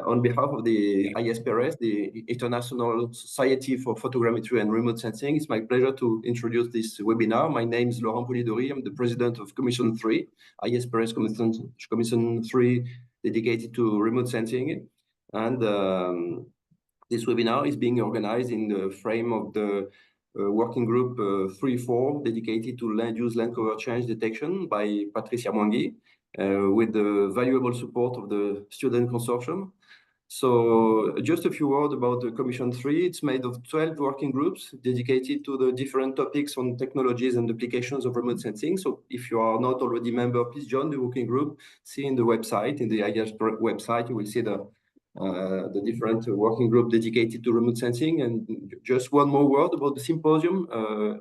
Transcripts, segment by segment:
On behalf of the ISPRS, the International Society for Photogrammetry and Remote Sensing, it's my pleasure to introduce this webinar. My name is Laurent Polidori. I'm the president of Commission 3, ISPRS Commission 3, dedicated to remote sensing. And this webinar is being organized in the frame of the working group 3-4, dedicated to land use land cover change detection by Patricia Mwangi, with the valuable support of the student consortium. So just a few words about the Commission 3. It's made of 12 working groups dedicated to the different topics on technologies and applications of remote sensing. So if you are not already a member, please join the working group. See in the website, in the ISPRS website, you will see the different working group dedicated to remote sensing. And just one more word about the symposium.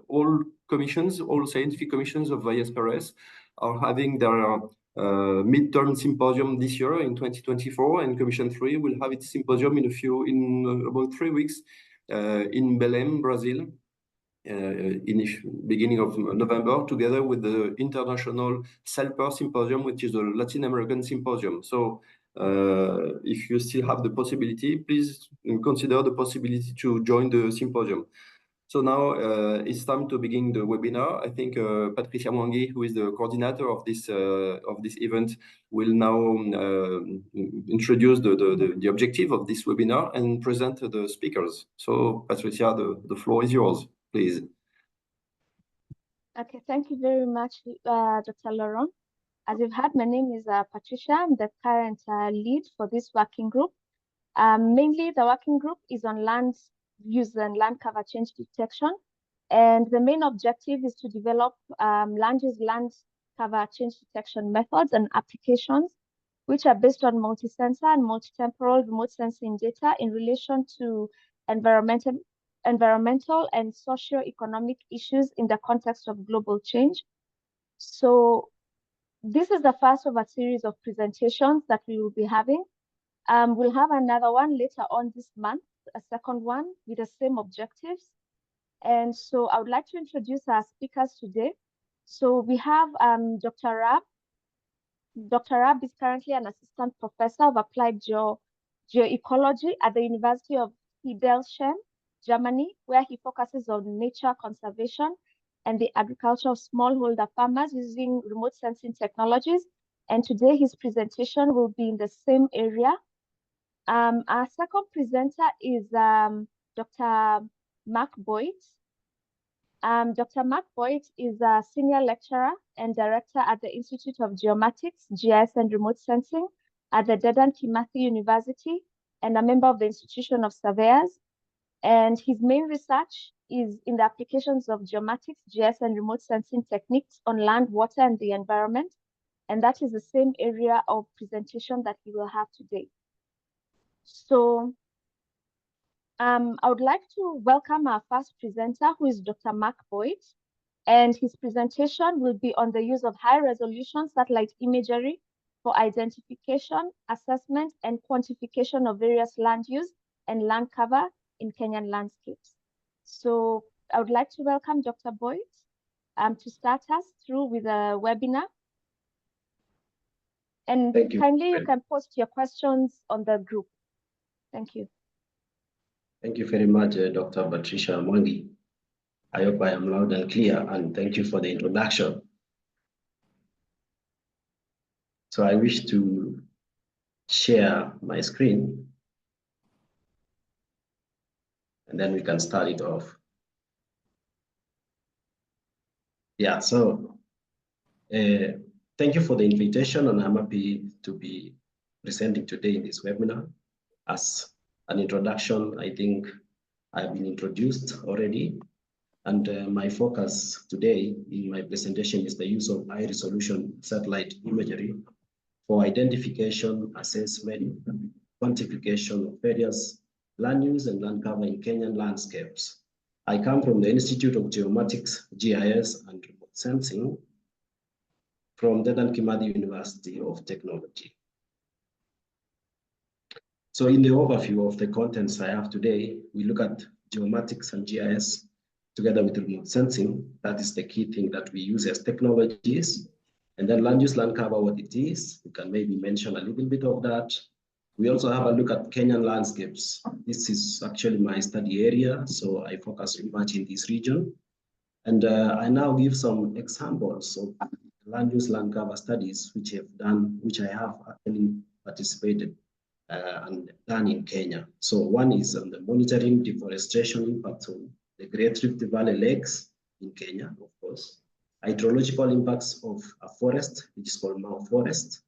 All commissions, all scientific commissions of ISPRS are having their midterm symposium this year in 2024, and Commission 3 will have its symposium in about 3 weeks in Belém, Brazil, in beginning of November, together with the International SELPER Symposium, which is a Latin American symposium. So if you still have the possibility, please consider the possibility to join the symposium. So now it's time to begin the webinar. I think Patricia Mwangi, who is the coordinator of this event, will now introduce the objective of this webinar and present the speakers. So Patricia, the floor is yours, please. Okay, thank you very much, Dr. Laurent. As you've heard, my name is Patricia. I'm the current lead for this working group. Mainly, the working group is on land use and land cover change detection. And the main objective is to develop land use land cover change detection methods and applications, which are based on multi-sensor and multi-temporal remote sensing data in relation to environmental and socio-economic issues in the context of global change. So this is the first of a series of presentations that we will be having. We'll have another one later on this month, a second one with the same objectives. And so I would like to introduce our speakers today. So we have Dr. Raab. Dr. Raab is currently an assistant professor of applied geoecology at the University of Hildesheim, Germany, where he focuses on nature conservation and the agriculture of smallholder farmers using remote sensing technologies. And today his presentation will be in the same area. Our second presenter is Dr. Mark Boitt. Dr. Mark Boitt is a senior lecturer and director at the Institute of Geomatics, GIS and Remote Sensing at the Dedan Kimathi University and a member of the Institution of Surveyors. And his main research is in the applications of geomatics, GIS and remote sensing techniques on land, water, and the environment. And that is the same area of presentation that he will have today. So I would like to welcome our first presenter, who is Dr. Mark Boitt, and his presentation will be on the use of high-resolution satellite imagery for identification, assessment, and quantification of various land use and land cover in Kenyan landscapes. So I would like to welcome Dr. Boitt to start us through with a webinar. And kindly you can post your questions on the group. Thank you. Thank you very much, Dr. Patricia Mwangi. I hope I am loud and clear, and thank you for the introduction. So I wish to share my screen, and then we can start it off. Yeah, so thank you for the invitation, and I'm happy to be presenting today in this webinar. As an introduction, I think I've been introduced already, and my focus today in my presentation is the use of high-resolution satellite imagery for identification, assessment, and quantification of various land use and land cover in Kenyan landscapes. I come from the Institute of Geomatics, GIS and Remote Sensing from Dedan Kimathi University of Technology. So in the overview of the contents I have today, we look at geomatics and GIS together with remote sensing. That is the key thing that we use as technologies. And then land use, land cover, what it is. We can maybe mention a little bit of that. We also have a look at Kenyan landscapes. This is actually my study area, so I focus very much in this region. And I now give some examples of land use land cover studies which I have actually participated and done in Kenya. So one is on the monitoring deforestation impact on the Great Rift Valley lakes in Kenya, of course. Hydrological impacts of a forest, which is called Mau Forest.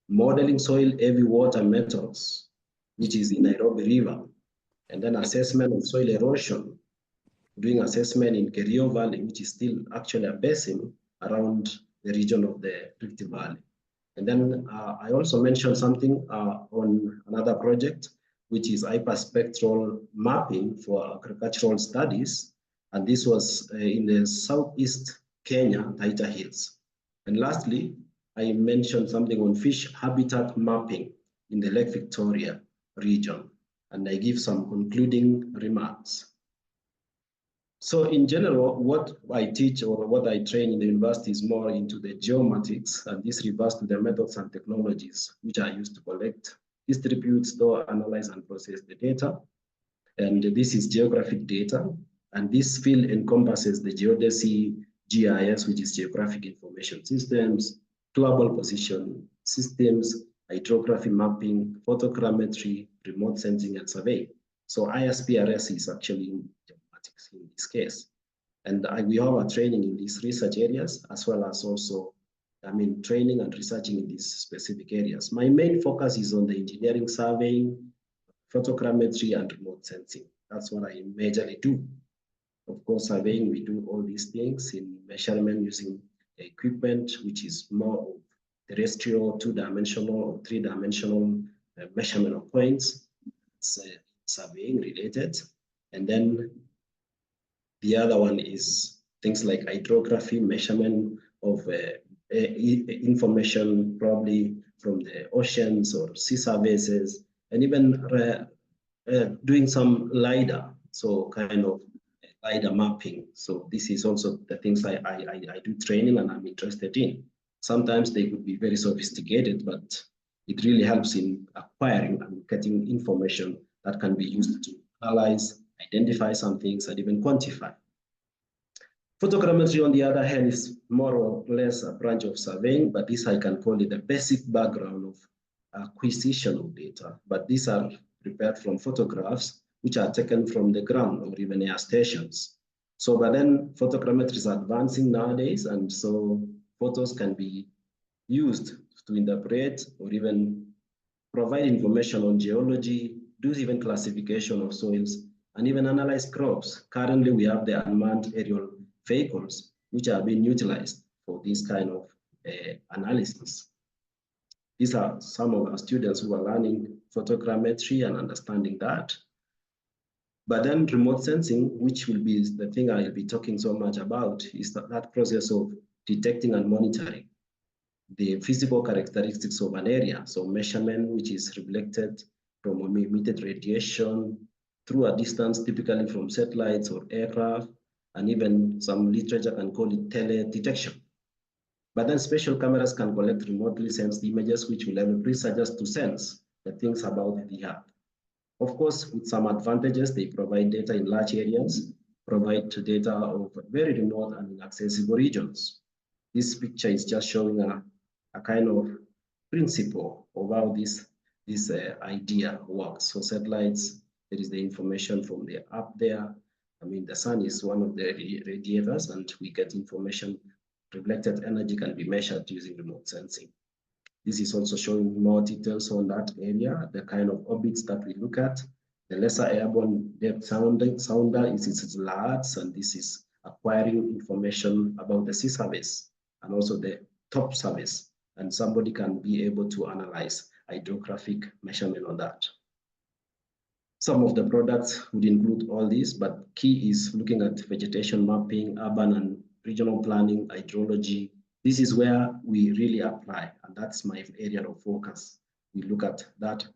Modeling soil heavy water metals, which is in Nairobi River. And then assessment of soil erosion, doing assessment in Kerio Valley, which is still actually a basin around the region of the Rift Valley. And then I also mentioned something on another project, which is hyperspectral mapping for agricultural studies. And this was in the southeast Kenya, Taita Hills. And lastly, I mentioned something on fish habitat mapping in the Lake Victoria region. And I give some concluding remarks. So in general, what I teach or what I train in the university is more into the geomatics, and this refers to the methods and technologies which are used to collect, distribute, store, analyze, and process the data. And this is geographic data. And this field encompasses the geodesy, GIS, which is geographic information systems, global position systems, hydrography mapping, photogrammetry, remote sensing, and survey. So ISPRS is actually in geomatics in this case. And we have a training in these research areas, as well as also, training and researching in these specific areas. My main focus is on the engineering surveying, photogrammetry, and remote sensing. That's what I majorly do. Of course, surveying, we do all these things in measurement using equipment, which is more of terrestrial, two-dimensional or three-dimensional measurement of points. It's surveying related. And then the other one is things like hydrography, measurement of information probably from the oceans or sea surfaces, and even doing some LiDAR, so kind of LiDAR mapping. So this is also the things I do training and I'm interested in. Sometimes they could be very sophisticated, but it really helps in acquiring and getting information that can be used to analyze, identify some things, and even quantify. Photogrammetry, on the other hand, is more or less a branch of surveying, but this I can call it the basic background of acquisition of data. But these are prepared from photographs which are taken from the ground or even air stations. So, but then photogrammetry is advancing nowadays, and so photos can be used to interpret or even provide information on geology, do even classification of soils, and even analyze crops. Currently, we have the unmanned aerial vehicles which are being utilized for this kind of analysis. These are some of our students who are learning photogrammetry and understanding that. But then remote sensing, which will be the thing I'll be talking so much about, is that process of detecting and monitoring the physical characteristics of an area. So measurement, which is reflected from emitted radiation through a distance, typically from satellites or aircraft, and even some literature can call it teledetection. But then spatial cameras can collect remotely sensed images, which will enable researchers to sense the things about the Earth. Of course, with some advantages, they provide data in large areas, provide data of very remote and inaccessible regions. This picture is just showing a kind of principle of how this idea works. So satellites, there is the information from the up there. The sun is one of the radiators, and we get information. Reflected energy can be measured using remote sensing. This is also showing more details on that area, the kind of orbits that we look at. The lesser airborne depth sounder is its LADS, and this is acquiring information about the sea surface and also the top surface. And somebody can be able to analyze hydrographic measurement on that. Some of the products would include all this, but key is looking at vegetation mapping, urban and regional planning, hydrology. This is where we really apply, and that's my area of focus. We look at that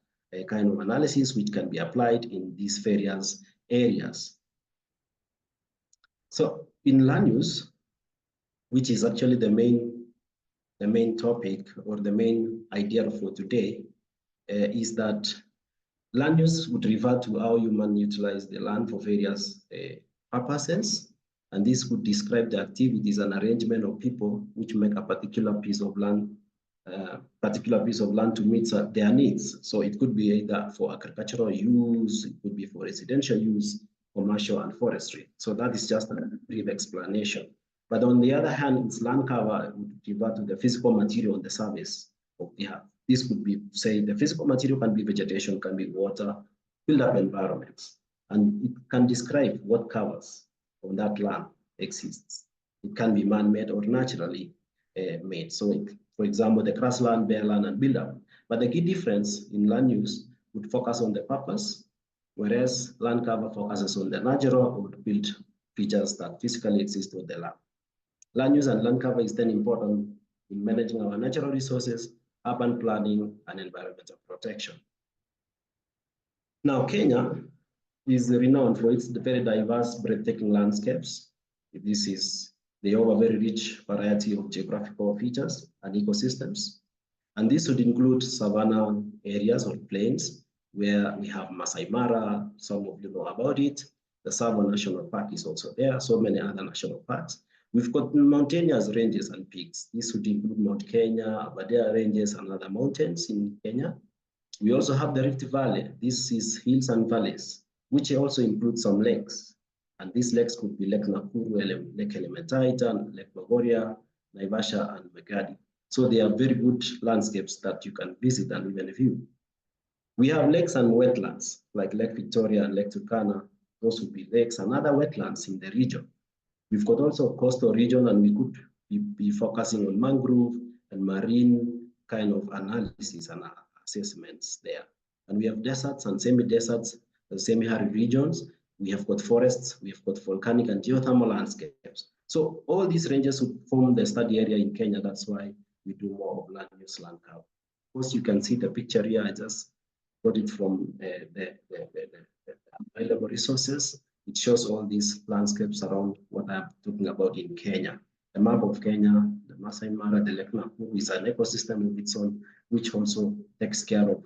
kind of analysis which can be applied in these various areas. So in land use, which is actually the main topic or the main idea for today, is that land use would refer to how human utilize the land for various purposes, and this would describe the activities and arrangement of people which make a particular piece of land to meet their needs. So it could be either for agricultural use, it could be for residential use, commercial, and forestry. So that is just a brief explanation. But on the other hand, its land cover would refer to the physical material on the surface of the earth. This could be, say, the physical material can be vegetation, can be water, built-up environments, and it can describe what covers on that land exists. It can be man-made or naturally made. So, for example, the grassland, bare land, and build-up. But the key difference in land use would focus on the purpose, whereas land cover focuses on the natural or built features that physically exist on the land. Land use and land cover is then important in managing our natural resources, urban planning, and environmental protection. Now, Kenya is renowned for its very diverse, breathtaking landscapes. They have a very rich variety of geographical features and ecosystems. And this would include savanna areas or plains, where we have Masai Mara, some of you know about it. The Tsavo National Park is also there, so many other national parks. We've got mountainous ranges and peaks. This would include Mount Kenya, Aberdare Ranges, and other mountains in Kenya. We also have the Rift Valley. This is hills and valleys, which also include some lakes. And these lakes could be Lake Nakuru, Lake Elementaita, Lake Bogoria, Naivasha, and Magadi. So they are very good landscapes that you can visit and even view. We have lakes and wetlands, like Lake Victoria and Lake Turkana. Those would be lakes and other wetlands in the region. We've got also a coastal region, and we could be focusing on mangrove and marine kind of analysis and assessments there. And we have deserts and semi-deserts, semi-arid regions. We have got forests, we have got volcanic and geothermal landscapes. So all these ranges would form the study area in Kenya. That's why we do more of land use, land cover. Of course, you can see the picture here. I just got it from the available resources. It shows all these landscapes around what I'm talking about in Kenya. The map of Kenya, the Masai Mara, the Lake Nakuru is an ecosystem of its own, which also takes care of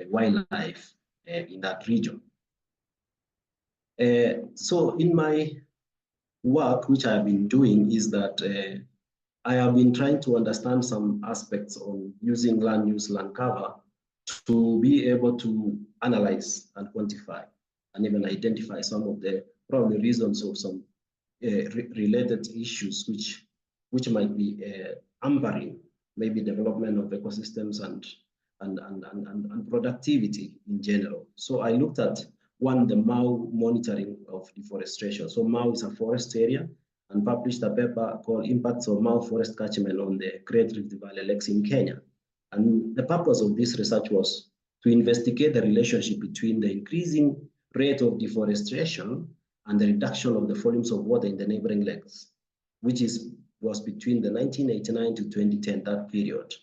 wildlife in that region. So in my work, which I've been doing, is that I have been trying to understand some aspects on using land use, land cover to be able to analyze and quantify and even identify some of the probably reasons of some related issues which might be hampering maybe development of ecosystems and productivity in general. So I looked at the MAU monitoring of deforestation. So MAU is a forest area, and published a paper called Impacts of MAU Forest Catchment on the Great Rift Valley Lakes in Kenya. And the purpose of this research was to investigate the relationship between the increasing rate of deforestation and the reduction of the volumes of water in the neighboring lakes, which was between the 1989 to 2010, that period.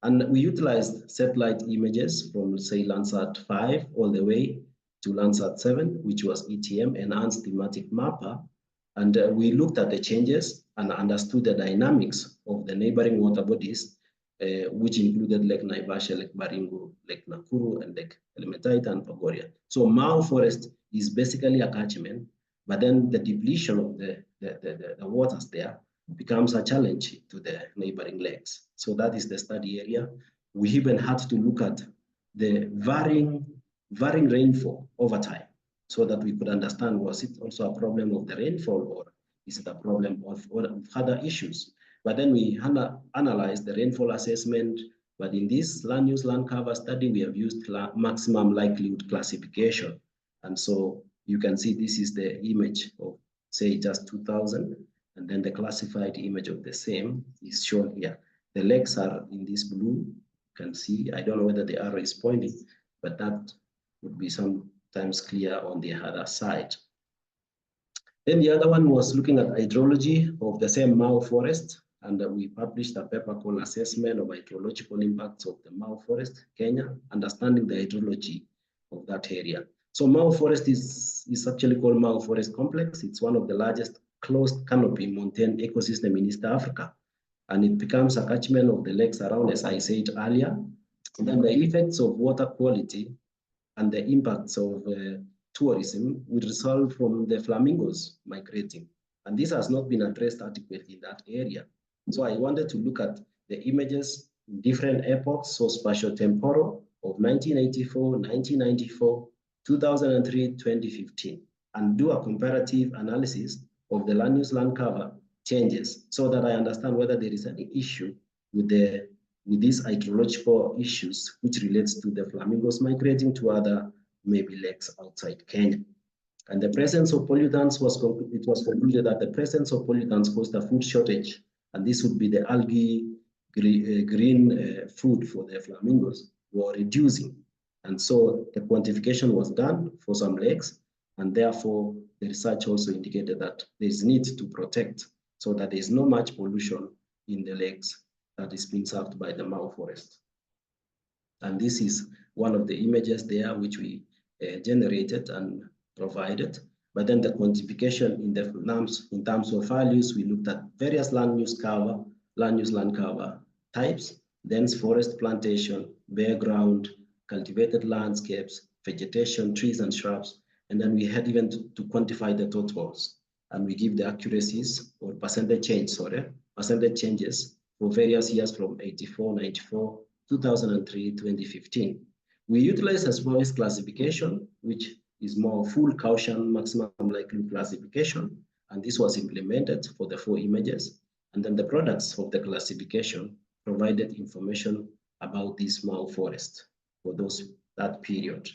And we utilized satellite images from, say, Landsat 5 all the way to Landsat 7, which was ETM, Enhanced Thematic Mapper. And we looked at the changes and understood the dynamics of the neighboring water bodies, which included Lake Naivasha, Lake Baringo, Lake Nakuru, and Lake Elementaita and Bogoria. So MAU forest is basically a catchment, but then the depletion of the waters there becomes a challenge to the neighboring lakes. So that is the study area. We even had to look at the varying rainfall over time so that we could understand, was it also a problem of the rainfall, or is it a problem of other issues? But then we analyzed the rainfall assessment. But in this land use, land cover study, we have used maximum likelihood classification. And so you can see this is the image of, say, just 2000. And then the classified image of the same is shown here. The lakes are in this blue. You can see, I don't know whether the arrow is pointing, but that would be sometimes clear on the other side. Then the other one was looking at hydrology of the same MAU forest. And we published a paper called Assessment of Hydrological Impacts of the MAU Forest, Kenya, understanding the hydrology of that area. So MAU Forest is actually called MAU Forest Complex. It's one of the largest closed canopy montane ecosystem in East Africa. And it becomes a catchment of the lakes around, as I said earlier. And then the effects of water quality and the impacts of tourism will result from the flamingos migrating. And this has not been addressed adequately in that area. So I wanted to look at the images in different epochs, so spatio-temporal of 1984, 1994, 2003, 2015, and do a comparative analysis of the land use land cover changes so that I understand whether there is any issue with these hydrological issues which relates to the flamingos migrating to other maybe lakes outside Kenya. And the presence of pollutants it was concluded that the presence of pollutants caused a food shortage, and this would be the algae green food for the flamingos were reducing. And so the quantification was done for some lakes, and therefore the research also indicated that there is need to protect so that there is no much pollution in the lakes that is being served by the Mau forest. And this is one of the images there which we generated and provided. But then the quantification in terms of values, we looked at various land use land cover types, dense forest plantation, bare ground, cultivated landscapes, vegetation, trees and shrubs. And then we had even to quantify the totals, and we give the accuracies or percentage changes for various years from 84, 94, 2003, 2015. We utilize as well as classification, which is more full Gaussian maximum likelihood classification, and this was implemented for the 4 images. And then the products of the classification provided information about this Mau forest for that period.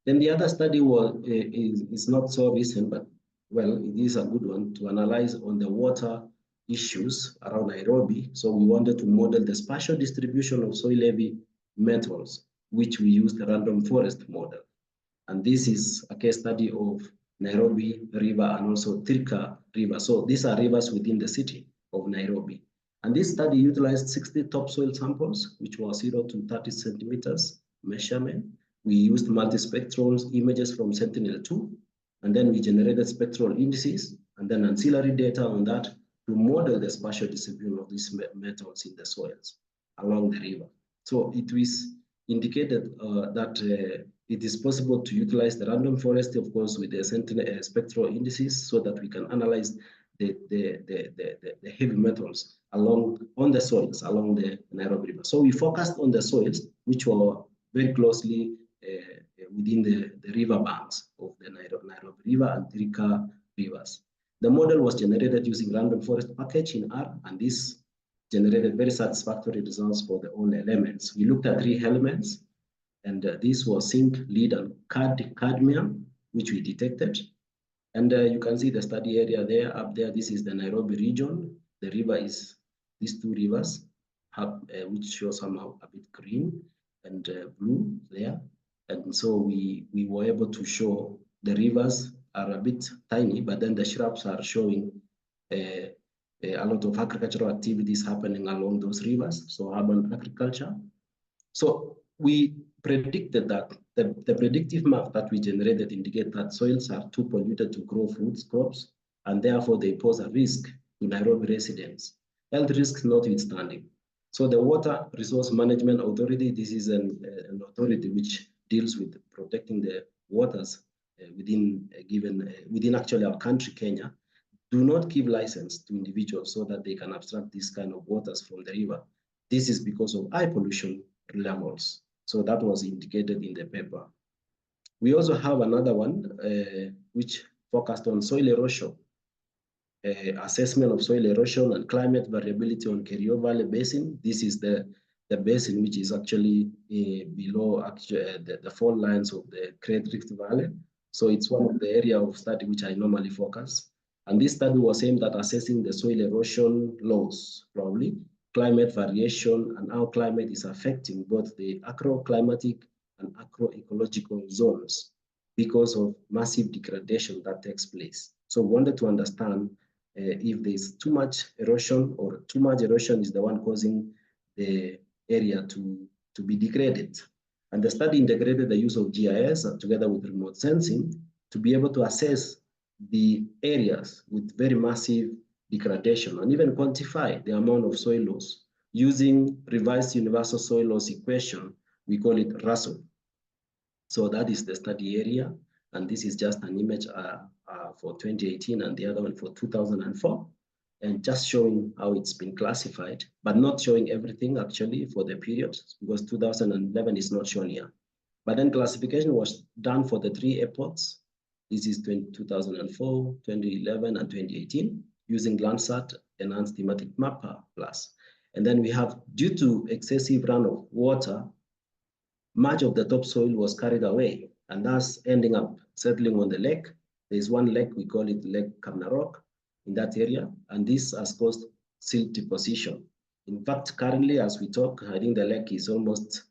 Then the other study is not so recent, but well, it is a good one to analyze on the water issues around Nairobi. So we wanted to model the spatial distribution of soil heavy metals, which we used the random forest model. And this is a case study of Nairobi River and also Thika River. So these are rivers within the city of Nairobi. And this study utilized 60 topsoil samples, which were 0 to 30 centimeters measurement. We used multispectral images from Sentinel-2, and then we generated spectral indices and then ancillary data on that to model the spatial distribution of these metals in the soils along the river. So it was indicated that it is possible to utilize the random forest, of course, with the Sentinel spectral indices so that we can analyze the heavy metals on the soils along the Nairobi River. So we focused on the soils, which were very closely within the river banks of the Nairobi River and Thika rivers. The model was generated using random forest package in R, and this generated very satisfactory results for the all elements. We looked at 3 elements, and this was zinc, lead, and cadmium, which we detected. And you can see the study area there, up there. This is the Nairobi region. The river is these 2 rivers, which show somehow a bit green and blue there. And so we were able to show the rivers are a bit tiny, but then the shrubs are showing a lot of agricultural activities happening along those rivers, so urban agriculture. So we predicted that the predictive map that we generated indicate that soils are too polluted to grow fruits, crops, and therefore they pose a risk to Nairobi residents, health risks notwithstanding. So the Water Resource Management Authority, this is an authority which deals with protecting the waters within actually our country, Kenya, do not give license to individuals so that they can abstract this kind of waters from the river. This is because of high pollution levels. So that was indicated in the paper. We also have another one which focused on soil erosion, assessment of soil erosion and climate variability on Kerio Valley Basin. This is the basin which is actually below the fault lines of the Great Rift Valley. So it's one of the area of study which I normally focus. And this study was aimed at assessing the soil erosion loss, probably, climate variation, and how climate is affecting both the agroclimatic and agroecological zones because of massive degradation that takes place. So we wanted to understand if there's too much erosion or too much erosion is the one causing the area to be degraded. And the study integrated the use of GIS together with remote sensing to be able to assess the areas with very massive degradation and even quantify the amount of soil loss using revised universal soil loss equation. We call it RASO. So that is the study area. And this is just an image for 2018 and the other one for 2004. And just showing how it's been classified, but not showing everything actually for the period, because 2011 is not shown here. But then classification was done for the 3 epochs. This is 2004, 2011, and 2018, using Landsat Enhanced Thematic Mapper Plus. And then we have, due to excessive run of water, much of the topsoil was carried away, and thus ending up settling on the lake. There's one lake, we call it Lake Kamnarok, in that area, and this has caused silt deposition. In fact, currently, as we talk, I think the lake is almost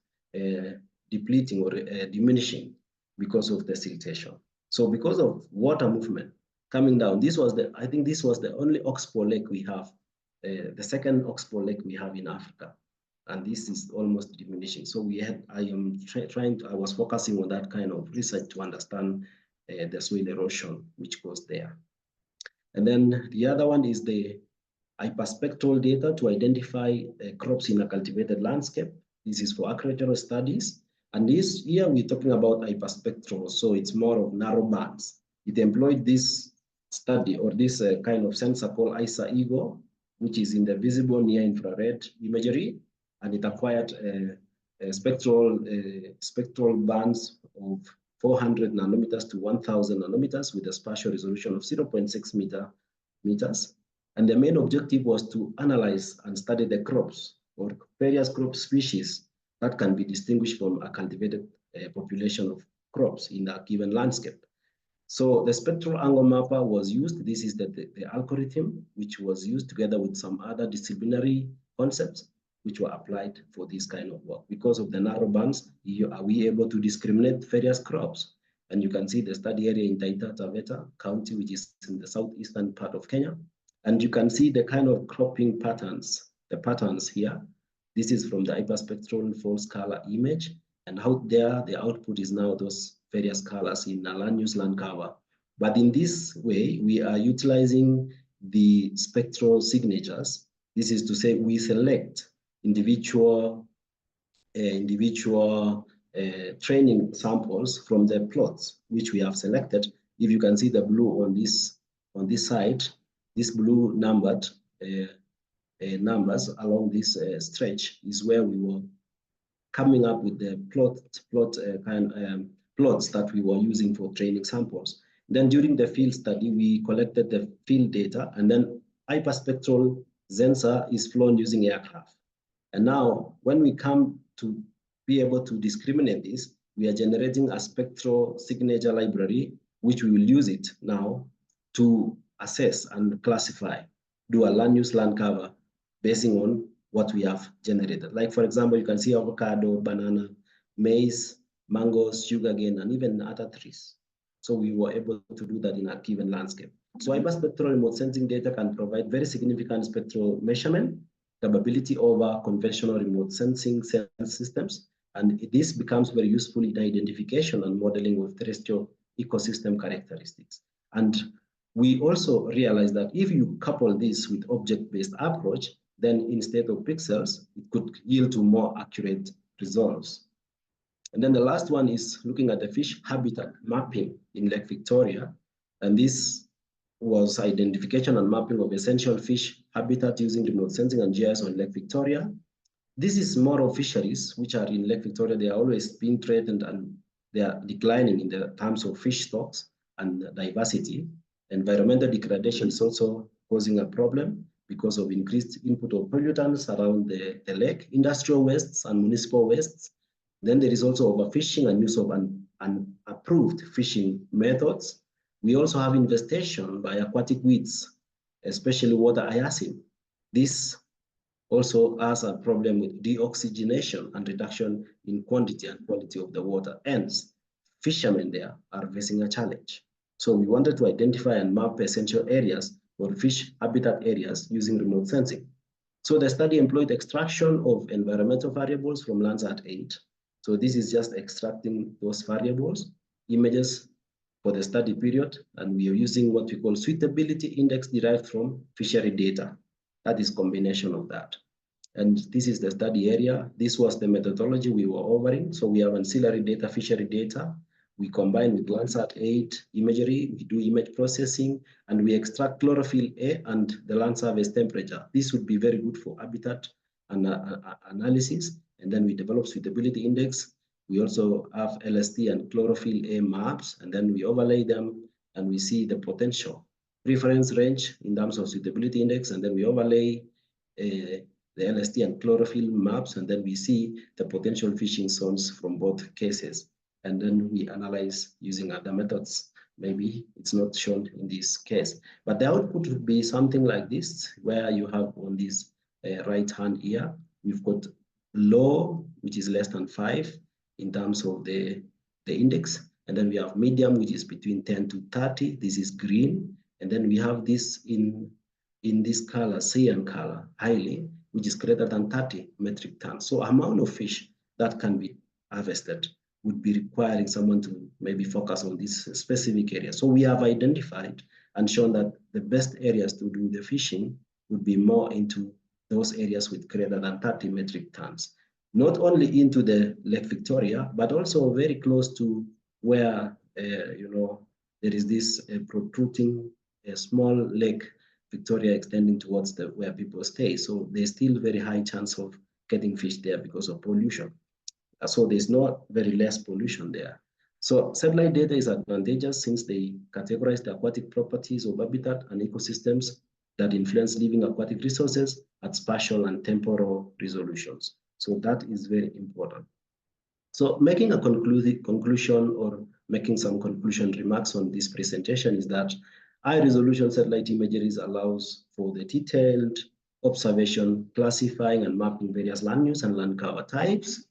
depleting or diminishing because of the siltation. So because of water movement coming down, this was the, I think this was the only oxbow lake we have, the second oxbow lake we have in Africa. And this is almost diminishing. So we had, I was focusing on that kind of research to understand the soil erosion which goes there. And then the other one is the hyperspectral data to identify crops in a cultivated landscape. This is for agricultural studies. And this here we're talking about hyperspectral, so it's more of narrow bands. It employed this study or this kind of sensor called ISA-EGO, which is in the visible near infrared imagery, and it acquired spectral bands of 400 nanometers to 1000 nanometers with a spatial resolution of 0.6 meters. And the main objective was to analyze and study the crops or various crop species that can be distinguished from a cultivated population of crops in a given landscape. So the spectral angle mapper was used. This is the algorithm which was used together with some other disciplinary concepts which were applied for this kind of work. Because of the narrow bands, are we able to discriminate various crops? And you can see the study area in Taita Taveta County, which is in the southeastern part of Kenya. And you can see the kind of cropping patterns, the patterns here. This is from the hyperspectral false color image. And out there, the output is now those various colors in a land use land cover. But in this way, we are utilizing the spectral signatures. This is to say we select individual training samples from the plots which we have selected. If you can see the blue on this side, this blue numbered numbers along this stretch is where we were coming up with the plots that we were using for training samples. Then during the field study, we collected the field data, and then hyperspectral sensor is flown using aircraft. And now, when we come to be able to discriminate this, we are generating a spectral signature library, which we will use it now to assess and classify, do a land use land cover basing on what we have generated. Like, for example, you can see avocado, banana, maize, mangoes, sugarcane, and even other trees. So we were able to do that in a given landscape. So hyperspectral remote sensing data can provide very significant spectral measurement capability over conventional remote sensing systems. And this becomes very useful in identification and modeling of terrestrial ecosystem characteristics. And we also realize that if you couple this with object-based approach, then instead of pixels, it could yield to more accurate results. And then the last one is looking at the fish habitat mapping in Lake Victoria. And this was identification and mapping of essential fish habitat using remote sensing and GIS on Lake Victoria. This is more of fisheries which are in Lake Victoria. They are always being threatened and they are declining in the terms of fish stocks and diversity. Environmental degradation is also causing a problem because of increased input of pollutants around the lake, industrial wastes and municipal wastes. Then there is also overfishing and use of unapproved fishing methods. We also have infestation by aquatic weeds, especially water hyacinth. This also has a problem with deoxygenation and reduction in quantity and quality of the water. Hence, fishermen there are facing a challenge. So we wanted to identify and map essential areas or fish habitat areas using remote sensing. So the study employed extraction of environmental variables from Landsat 8. So this is just extracting those variables, images for the study period, and we are using what we call suitability index derived from fishery data. That is combination of that. And this is the study area. This was the methodology we were offering. So we have ancillary data, fishery data. We combine with Landsat 8 imagery, we do image processing, and we extract chlorophyll A and the land surface temperature. This would be very good for habitat and analysis. And then we develop suitability index. We also have LST and chlorophyll A maps, and then we overlay them and we see the potential preference range in terms of suitability index, and then we overlay the LST and chlorophyll maps, and then we see the potential fishing zones from both cases. And then we analyze using other methods. Maybe it's not shown in this case, but the output would be something like this, where you have on this right hand here, we've got low, which is less than 5 in terms of the index. And then we have medium, which is between 10 to 30. This is green. And then we have this in this color, cyan color, highly, which is greater than 30 metric tons. So amount of fish that can be harvested would be requiring someone to maybe focus on this specific area. So we have identified and shown that the best areas to do the fishing would be more into those areas with greater than 30 metric tons. Not only into the Lake Victoria, but also very close to where, there is this protruding small Lake Victoria extending towards where people stay. So there's still very high chance of getting fish there because of pollution. So there's not very less pollution there. So satellite data is advantageous since they categorize the aquatic properties of habitat and ecosystems that influence living aquatic resources at spatial and temporal resolutions. So that is very important. So making a conclusion or making some conclusion remarks on this presentation is that high resolution satellite imagery allows for the detailed observation, classifying and mapping various land use and land cover types.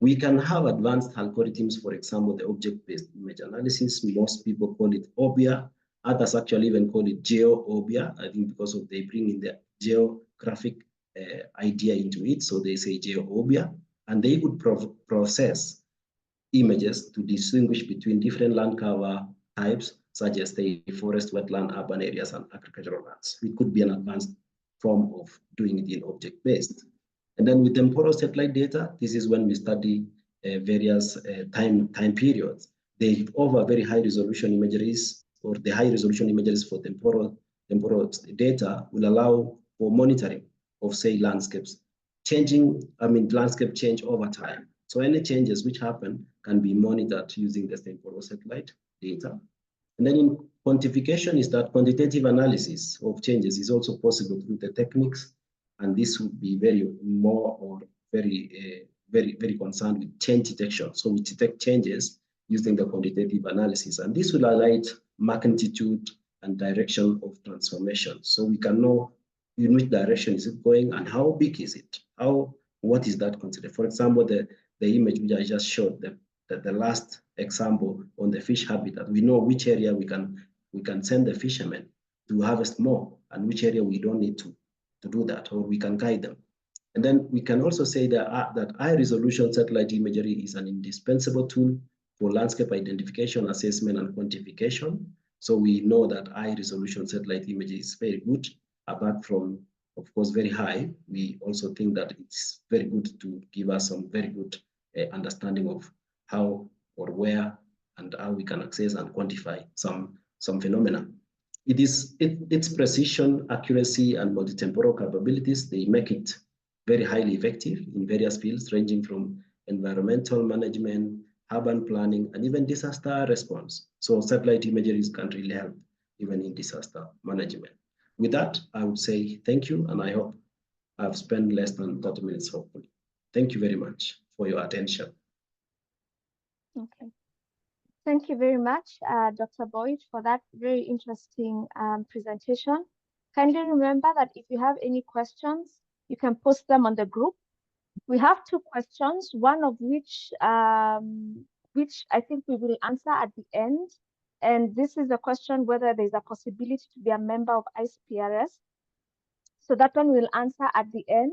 We can have advanced algorithms, for example, the object-based image analysis. Most people call it OBIA. Others actually even call it geo-OBIA, I think because of they bring in the geographic idea into it. So they say geo-OBIA, and they would process images to distinguish between different land cover types, such as the forest, wetland, urban areas, and agricultural lands. It could be an advanced form of doing it in object-based. And then with temporal satellite data, this is when we study various time periods. They offer very high resolution imageries, or the high resolution imageries for temporal data will allow for monitoring of, say, landscapes landscape change over time. So any changes which happen can be monitored using the temporal satellite data. And then in quantification is that quantitative analysis of changes is also possible through the techniques. And this would be very concerned with change detection. So we detect changes using the quantitative analysis. And this will highlight magnitude and direction of transformation. So we can know in which direction is it going and how big is it? What is that considered? For example, the image which I just showed, the last example on the fish habitat, we know which area we can send the fishermen to harvest more and which area we don't need to do that, or we can guide them. And then we can also say that high resolution satellite imagery is an indispensable tool for landscape identification, assessment, and quantification. So we know that high resolution satellite imagery is very good. Apart from, of course, very high, we also think that it's very good to give us some very good understanding of how or where and how we can access and quantify some phenomena. Its precision, accuracy, and multi-temporal capabilities, they make it very highly effective in various fields, ranging from environmental management, urban planning, and even disaster response. So satellite imagery can really help even in disaster management. With that, I would say thank you, and I hope I've spent less than 30 minutes, hopefully. Thank you very much for your attention. Okay. Thank you very much, Dr. Boitt, for that very interesting presentation. Kindly remember that if you have any questions, you can post them on the group. We have two questions, one of which I think we will answer at the end. And this is a question whether there's a possibility to be a member of ISPRS. So that one we'll answer at the end.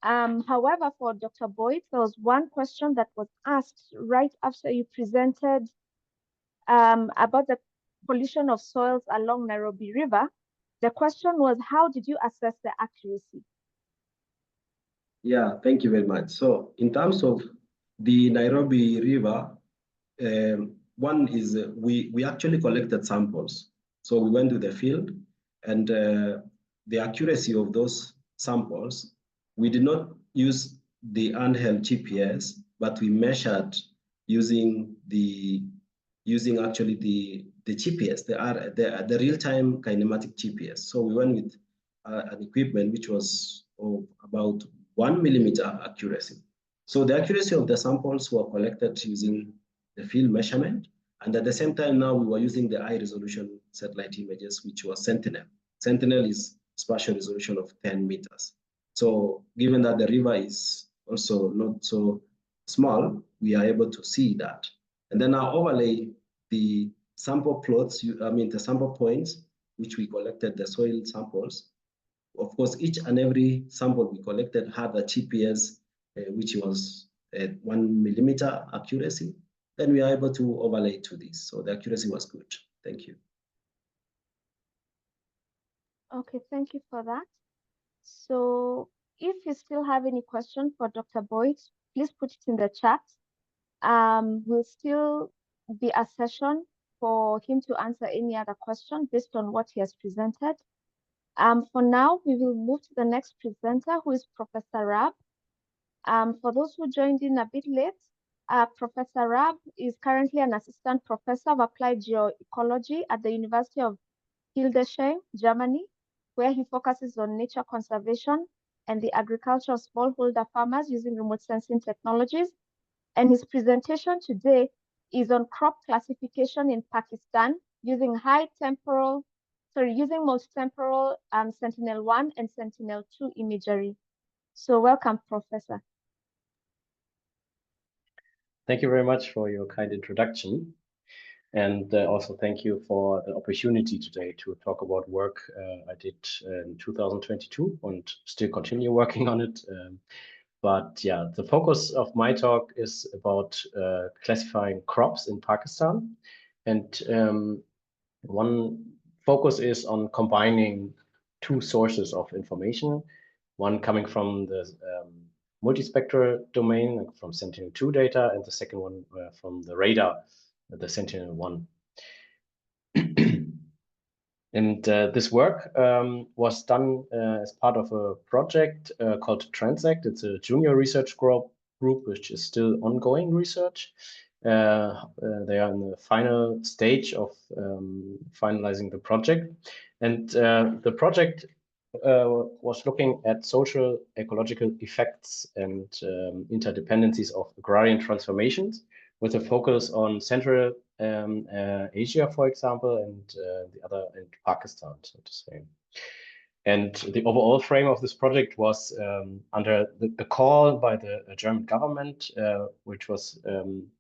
However, for Dr. Boitt, there was one question that was asked right after you presented about the pollution of soils along Nairobi River. The question was, how did you assess the accuracy? Yeah, thank you very much. So in terms of the Nairobi River, one is we actually collected samples. So we went to the field, and the accuracy of those samples, we did not use the handheld GPS, but we measured using actually the GPS, the real-time kinematic GPS. So we went with an equipment which was of about 1 millimeter accuracy. So the accuracy of the samples were collected using the field measurement. And at the same time, now we were using the high resolution satellite images, which was Sentinel. Sentinel is spatial resolution of 10 meters. So given that the river is also not so small, we are able to see that. And then now overlay the sample plots, the sample points, which we collected the soil samples. Of course, each and every sample we collected had a GPS, which was at 1 millimeter accuracy. Then we are able to overlay to this. So the accuracy was good. Thank you. Okay, thank you for that. So if you still have any question for Dr. Boitt, please put it in the chat. Will still be a session for him to answer any other question based on what he has presented. For now, we will move to the next presenter, who is Professor Rab. For those who joined in a bit late, Professor Rab is currently an assistant professor of applied geoecology at the University of Hildesheim, Germany, where he focuses on nature conservation and the agriculture of smallholder farmers using remote sensing technologies. And his presentation today is on crop classification in Pakistan using using multi-temporal Sentinel-1 and Sentinel-2 imagery. So welcome, Professor. Thank you very much for your kind introduction. And also thank you for the opportunity today to talk about work I did in 2022 and still continue working on it. But yeah, the focus of my talk is about classifying crops in Pakistan. And one focus is on combining two sources of information, one coming from the multispectral domain from Sentinel-2 data, and the second one from the radar, the Sentinel-1. And this work was done as part of a project called Transact. It's a junior research group which is still ongoing research. They are in the final stage of finalizing the project. And the project was looking at social ecological effects and interdependencies of agrarian transformations with a focus on Central Asia, for example, and the other in Pakistan, so to say. And the overall frame of this project was under the call by the German government, which was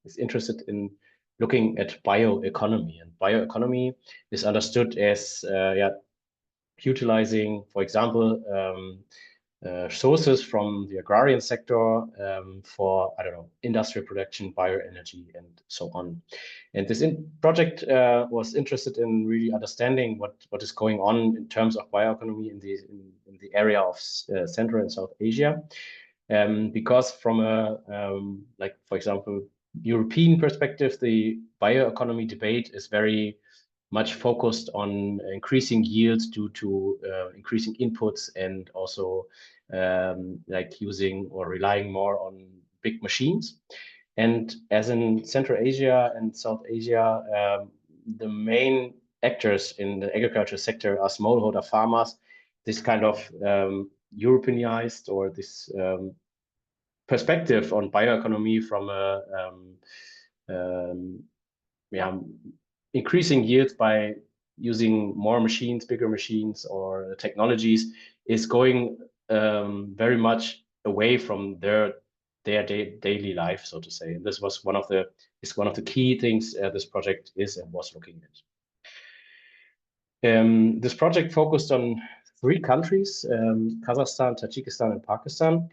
is interested in looking at bioeconomy. And bioeconomy is understood as utilizing, for example, sources from the agrarian sector for, I don't know, industrial production, bioenergy, and so on. And this project was interested in really understanding what is going on in terms of bioeconomy in the area of Central and South Asia. Because from a, like, for example, European perspective, the bioeconomy debate is very much focused on increasing yields due to increasing inputs and also like using or relying more on big machines. And as in Central Asia and South Asia, the main actors in the agriculture sector are smallholder farmers. This kind of Europeanized or this perspective on bioeconomy from a increasing yields by using more machines, bigger machines, or technologies is going very much away from their daily life, so to say. And this was one of the key things this project is and was looking at. This project focused on 3 countries: Kazakhstan, Tajikistan, and Pakistan.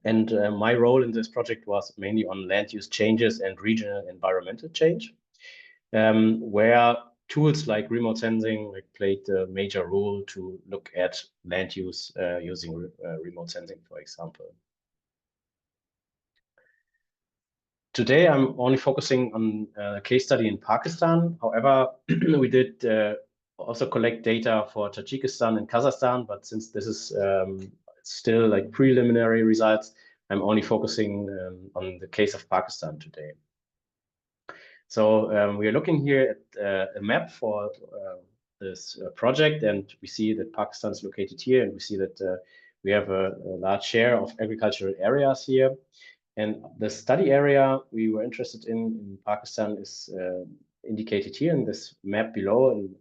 And my role in this project was mainly on land use changes and regional environmental change, where tools like remote sensing played a major role to look at land use using remote sensing, for example. today I'm only focusing on a case study in Pakistan. However, we did also collect data for Tajikistan and Kazakhstan, but since this is still like preliminary results, I'm only focusing on the case of Pakistan today. So we are looking here at a map for this project, and we see that Pakistan is located here, and we see that we have a large share of agricultural areas here. And the study area we were interested in Pakistan is indicated here in this map below in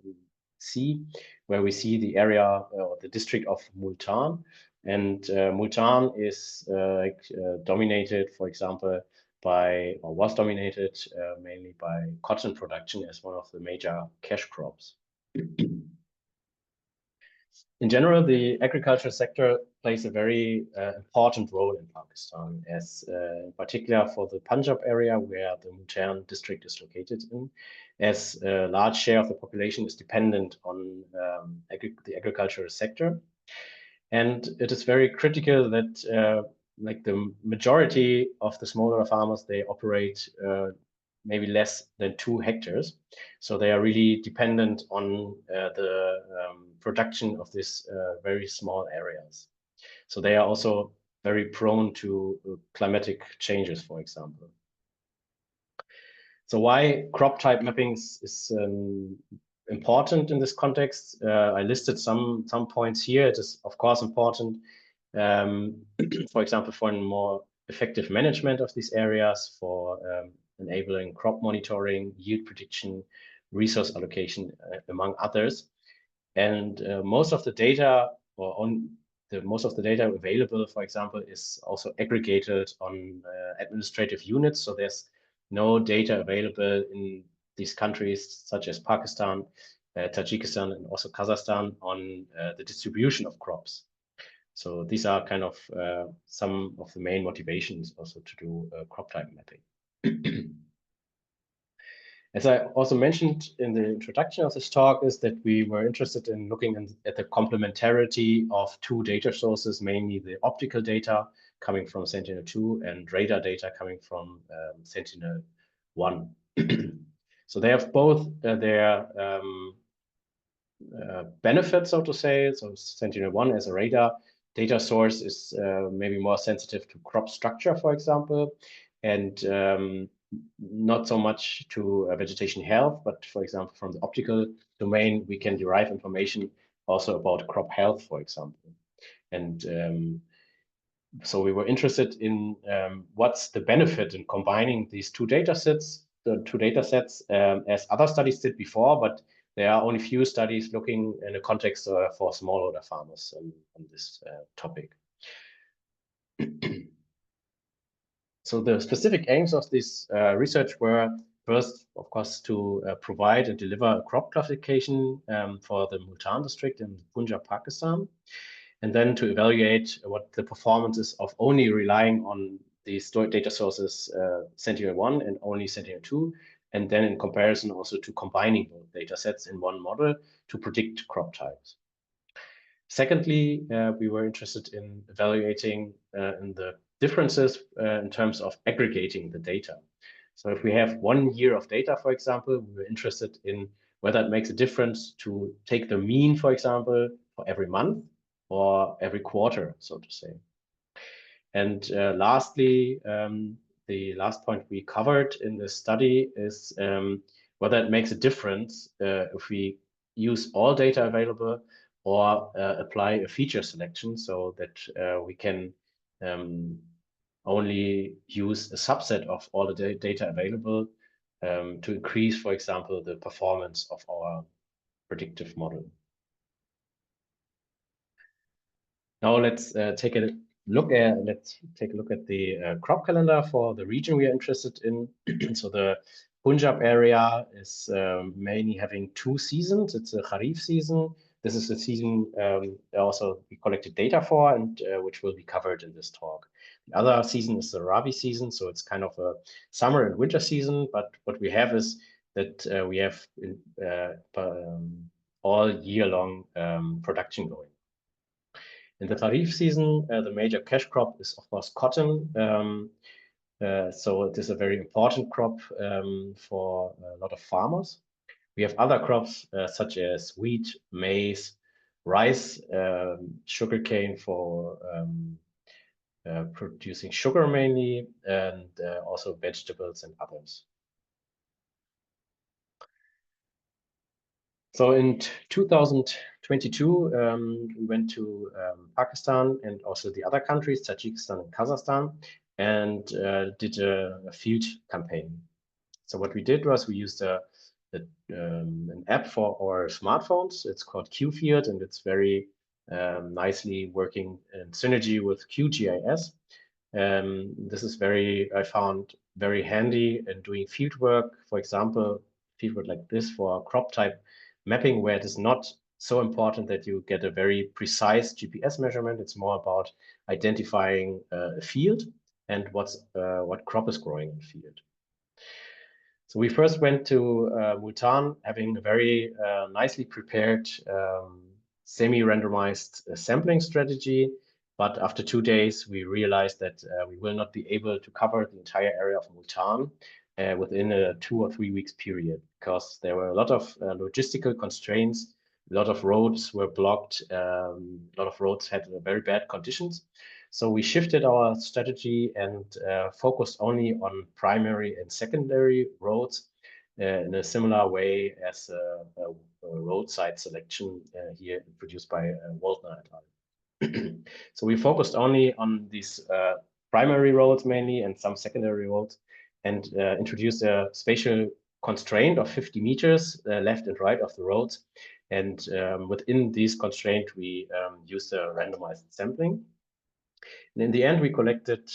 C, where we see the area or the district of Multan. And Multan is dominated, for example, by, or was dominated mainly by cotton production as one of the major cash crops. In general, the agriculture sector plays a very important role in Pakistan, as in particular for the Punjab area where the Multan district is located in, as a large share of the population is dependent on the agricultural sector. And it is very critical that like the majority of the smaller farmers, they operate maybe less than 2 hectares. So they are really dependent on the production of these very small areas. So they are also very prone to climatic changes, for example. So why crop type mapping is important in this context? I listed some points here. It is of course important, for example, for a more effective management of these areas, for enabling crop monitoring, yield prediction, resource allocation, among others. And most of the data, most of the data available, for example, is also aggregated on administrative units. So there's no data available in these countries such as Pakistan, Tajikistan, and also Kazakhstan on the distribution of crops. So these are kind of some of the main motivations also to do crop type mapping. As I also mentioned in the introduction of this talk, is that we were interested in looking at the complementarity of 2 data sources, mainly the optical data coming from Sentinel-2 and radar data coming from Sentinel-1. So they have both their benefits, so to say. So Sentinel-1 as a radar data source is maybe more sensitive to crop structure, for example, and not so much to vegetation health, but for example, from the optical domain, we can derive information also about crop health, for example. And so we were interested in what's the benefit in combining these 2 data sets, as other studies did before, but there are only few studies looking in a context for smallholder farmers on this topic. So the specific aims of this research were first, of course, to provide and deliver a crop classification for the Multan district in Punjab, Pakistan, and then to evaluate what the performance is of only relying on these data sources, Sentinel-1 and only Sentinel-2, and then in comparison also to combining both data sets in one model to predict crop types. Secondly, we were interested in evaluating in the differences in terms of aggregating the data. So if we have 1 year of data, for example, we were interested in whether it makes a difference to take the mean, for example, for every month or every quarter, so to say. And lastly, the last point we covered in the study is whether it makes a difference if we use all data available or apply a feature selection so that we can only use a subset of all the data available to increase, for example, the performance of our predictive model. Now let's take a look at the crop calendar for the region we are interested in. So the Punjab area is mainly having 2 seasons. It's a Kharif season. This is the season also we collected data for, and which will be covered in this talk. The other season is the Rabi season, so it's kind of a summer and winter season. But what we have is that we have all year long production going. In the Kharif season, the major cash crop is of course cotton. So it is a very important crop for a lot of farmers. We have other crops such as wheat, maize, rice, sugarcane for producing sugar mainly, and also vegetables and others. So in 2022, we went to Pakistan and also the other countries, Tajikistan and Kazakhstan, and did a field campaign. So what we did was we used an app for our smartphones. It's called QField, and it's very nicely working in synergy with QGIS. This is I found very handy in doing field work. For example, field work like this for crop type mapping, where it is not so important that you get a very precise GPS measurement. It's more about identifying a field and what crop is growing in the field. So we first went to Multan, having a very nicely prepared semi-randomized sampling strategy. But after 2 days, we realized that we will not be able to cover the entire area of Multan within a 2 or 3 weeks period, because there were a lot of logistical constraints. A lot of roads were blocked. A lot of roads had very bad conditions. So we shifted our strategy and focused only on primary and secondary roads in a similar way as a roadside selection here produced by Waldner et al. So we focused only on these primary roads mainly and some secondary roads, and introduced a spatial constraint of 50 meters left and right of the roads. And within these constraints, we used a randomized sampling. And in the end, we collected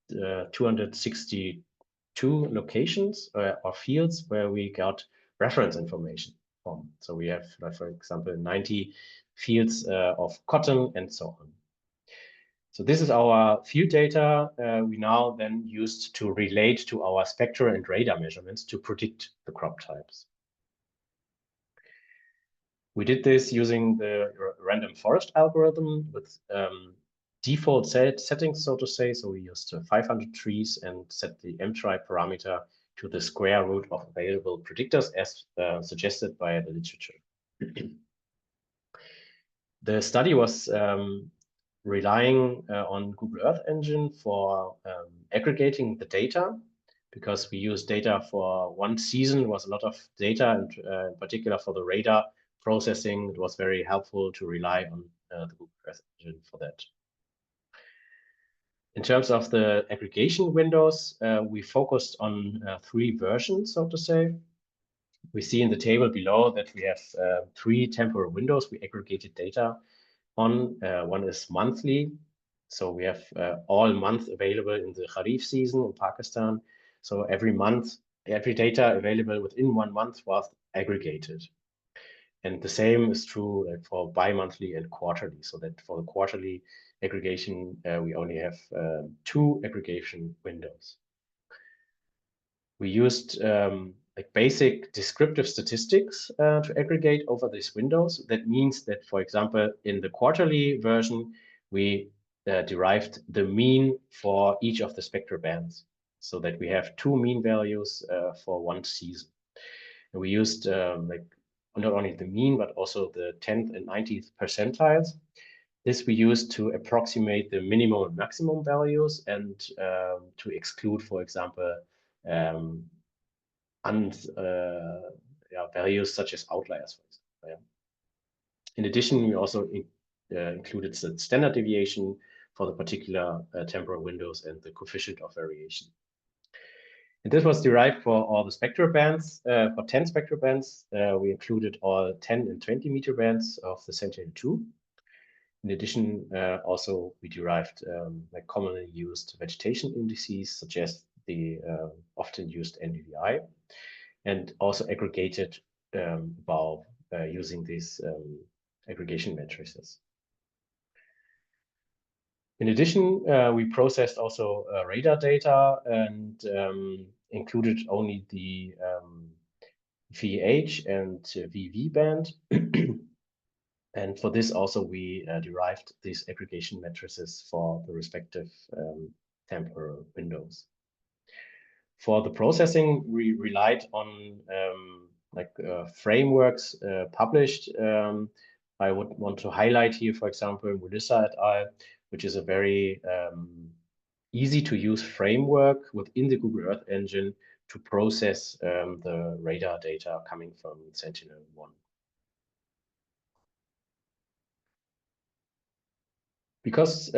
262 locations or fields where we got reference information from. So we have, for example, 90 fields of cotton and so on. So this is our field data we now then used to relate to our spectra and radar measurements to predict the crop types. We did this using the random forest algorithm with default settings, so to say. So we used 500 trees and set the mtri parameter to the square root of available predictors as suggested by the literature. The study was relying on Google Earth Engine for aggregating the data, because we used data for one season. It was a lot of data, and in particular for the radar processing, it was very helpful to rely on the Google Earth Engine for that. In terms of the aggregation windows, we focused on 3 versions, so to say. We see in the table below that we have 3 temporal windows we aggregated data on. One is monthly. So we have all month available in the Kharif season in Pakistan. So every month, every data available within 1 month was aggregated. And the same is true for bi-monthly and quarterly. So that for the quarterly aggregation, we only have 2 aggregation windows. We used like basic descriptive statistics to aggregate over these windows. That means that, for example, in the quarterly version, we derived the mean for each of the spectral bands, so that we have 2 mean values for one season. And we used like not only the mean, but also the 10th and 90th percentiles. This we used to approximate the minimum and maximum values, and to exclude, for example, values such as outliers, for example. Yeah. In addition, we also included the standard deviation for the particular temporal windows and the coefficient of variation. And this was derived for all the spectral bands. For 10 spectral bands, we included all 10 and 20 meter bands of the Sentinel-2. In addition, also we derived like commonly used vegetation indices, such as the often used NDVI, and also aggregated above using these aggregation matrices. In addition, we processed also radar data and included only the VH and VV band. And for this also we derived these aggregation matrices for the respective temporal windows. For the processing, we relied on frameworks published. I would want to highlight here, for example, Melissa et al., which is a very easy to use framework within the Google Earth engine to process the radar data coming from Sentinel-1. Because,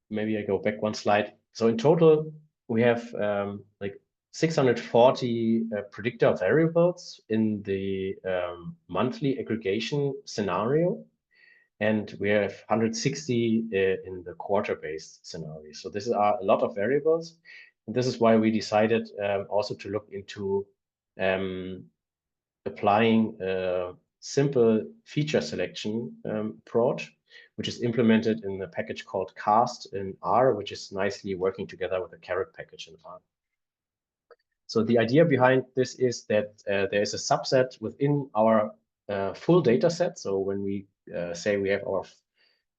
maybe I go back one slide. So in total, we have like 640 predictor variables in the monthly aggregation scenario, and we have 160 in the quarter-based scenario. So this are a lot of variables, and this is why we decided also to look into applying a simple feature selection approach, which is implemented in a package called CAST in R, which is nicely working together with the Carrot package in R. So the idea behind this is that there is a subset within our full data set. So when we say we have our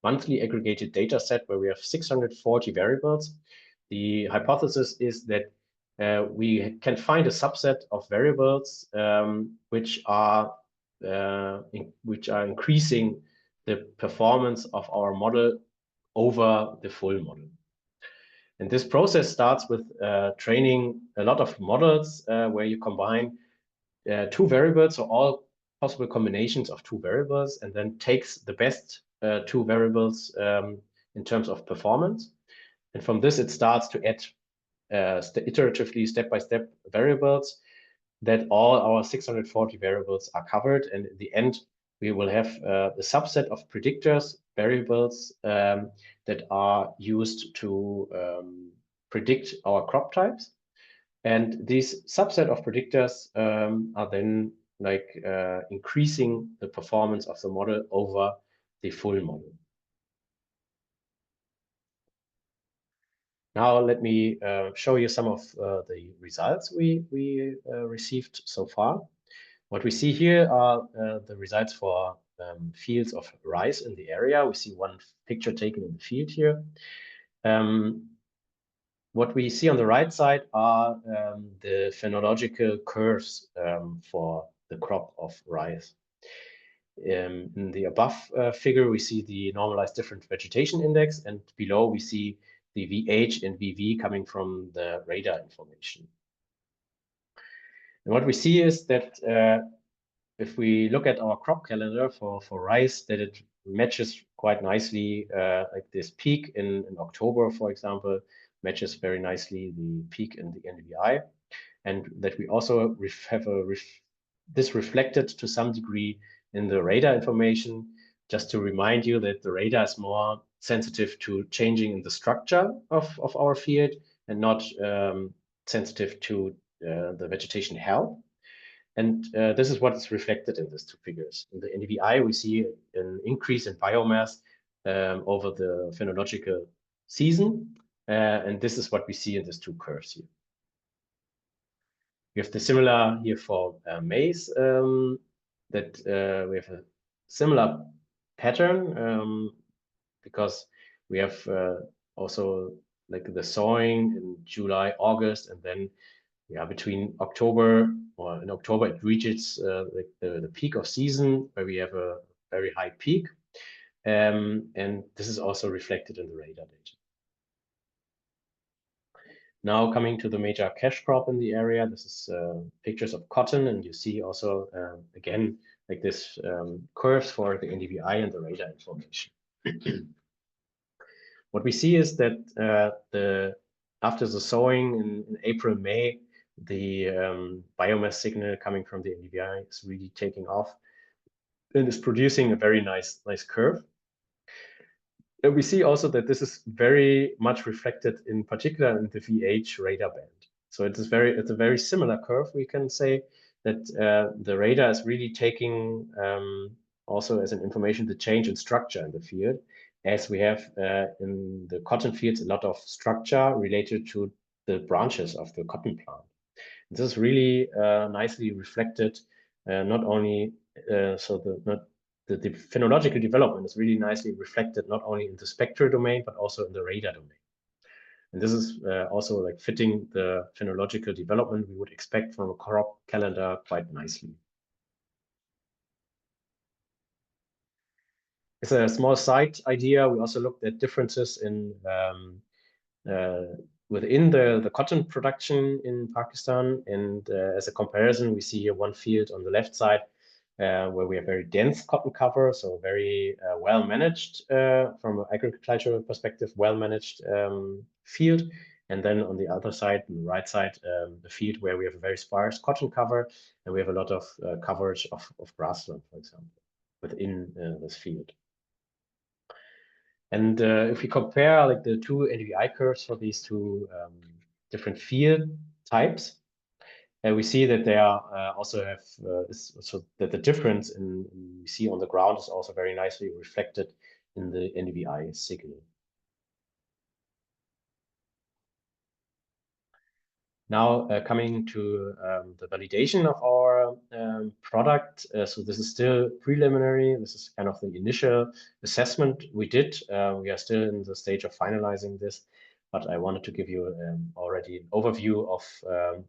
monthly aggregated data set where we have 640 variables, the hypothesis is that we can find a subset of variables which are increasing the performance of our model over the full model. And this process starts with training a lot of models where you combine two variables, so all possible combinations of two variables, and then takes the best two variables in terms of performance. And from this, it starts to add iteratively, step-by-step variables that all our 640 variables are covered. And in the end, we will have the subset of predictors, variables that are used to predict our crop types. And these subset of predictors are then increasing the performance of the model over the full model. Now let me show you some of the results we received so far. What we see here are the results for fields of rice in the area. We see one picture taken in the field here. What we see on the right side are the phenological curves for the crop of rice. In the above figure, we see the normalized different vegetation index, and below we see the VH and VV coming from the radar information. And what we see is that if we look at our crop calendar for rice, that it matches quite nicely, like this peak in October, for example, matches very nicely the peak in the NVI, and that we also have this reflected to some degree in the radar information. Just to remind you that the radar is more sensitive to changing in the structure of our field and not sensitive to the vegetation health. And this is what is reflected in these two figures. In the NVI, we see an increase in biomass over the phenological season. And this is what we see in these two curves here. We have the similar here for maize, that we have a similar pattern because we have also like the sowing in July, August, and then between October, or in October it reaches like the peak of season where we have a very high peak, and this is also reflected in the radar data. Now coming to the major cash crop in the area, this is pictures of cotton, and you see also again like this curves for the NDVI and the radar information. What we see is that after the sowing in April, May, the biomass signal coming from the NDVI is really taking off and is producing a very nice curve. And we see also that this is very much reflected in particular in the VH radar band. So it's a very similar curve. We can say that the radar is really taking also as an information the change in structure in the field, as we have in the cotton fields a lot of structure related to the branches of the cotton plant. This is really nicely reflected, not only the phenological development is really nicely reflected not only in the spectral domain, but also in the radar domain. And this is also like fitting the phenological development we would expect from a crop calendar quite nicely. It's a small side idea. We also looked at differences in within the cotton production in Pakistan. And as a comparison, we see here one field on the left side where we have very dense cotton cover, so very well managed from an agricultural perspective, well managed field. And then on the other side, on the right side, the field where we have a very sparse cotton cover, and we have a lot of coverage of grassland, for example, within this field. And if we compare like the two NDVI curves for these two different field types, we see that they are also have so that the difference in we see on the ground is also very nicely reflected in the NDVI signal. Now coming to the validation of our product. So this is still preliminary. This is kind of the initial assessment we did. We are still in the stage of finalizing this, but I wanted to give you already an overview of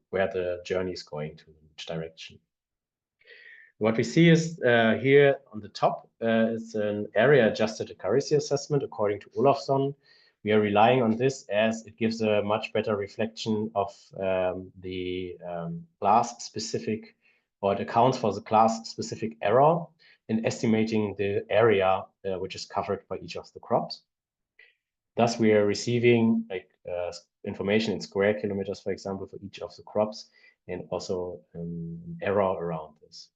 where the journey is going to, which direction. What we see is here on the top is an area adjusted accuracy assessment according to Olafsson. We are relying on this as it gives a much better reflection of the class specific, or it accounts for the class specific error in estimating the area which is covered by each of the crops. Thus, we are receiving like information in square kilometers, for example, for each of the crops, and also an error around this.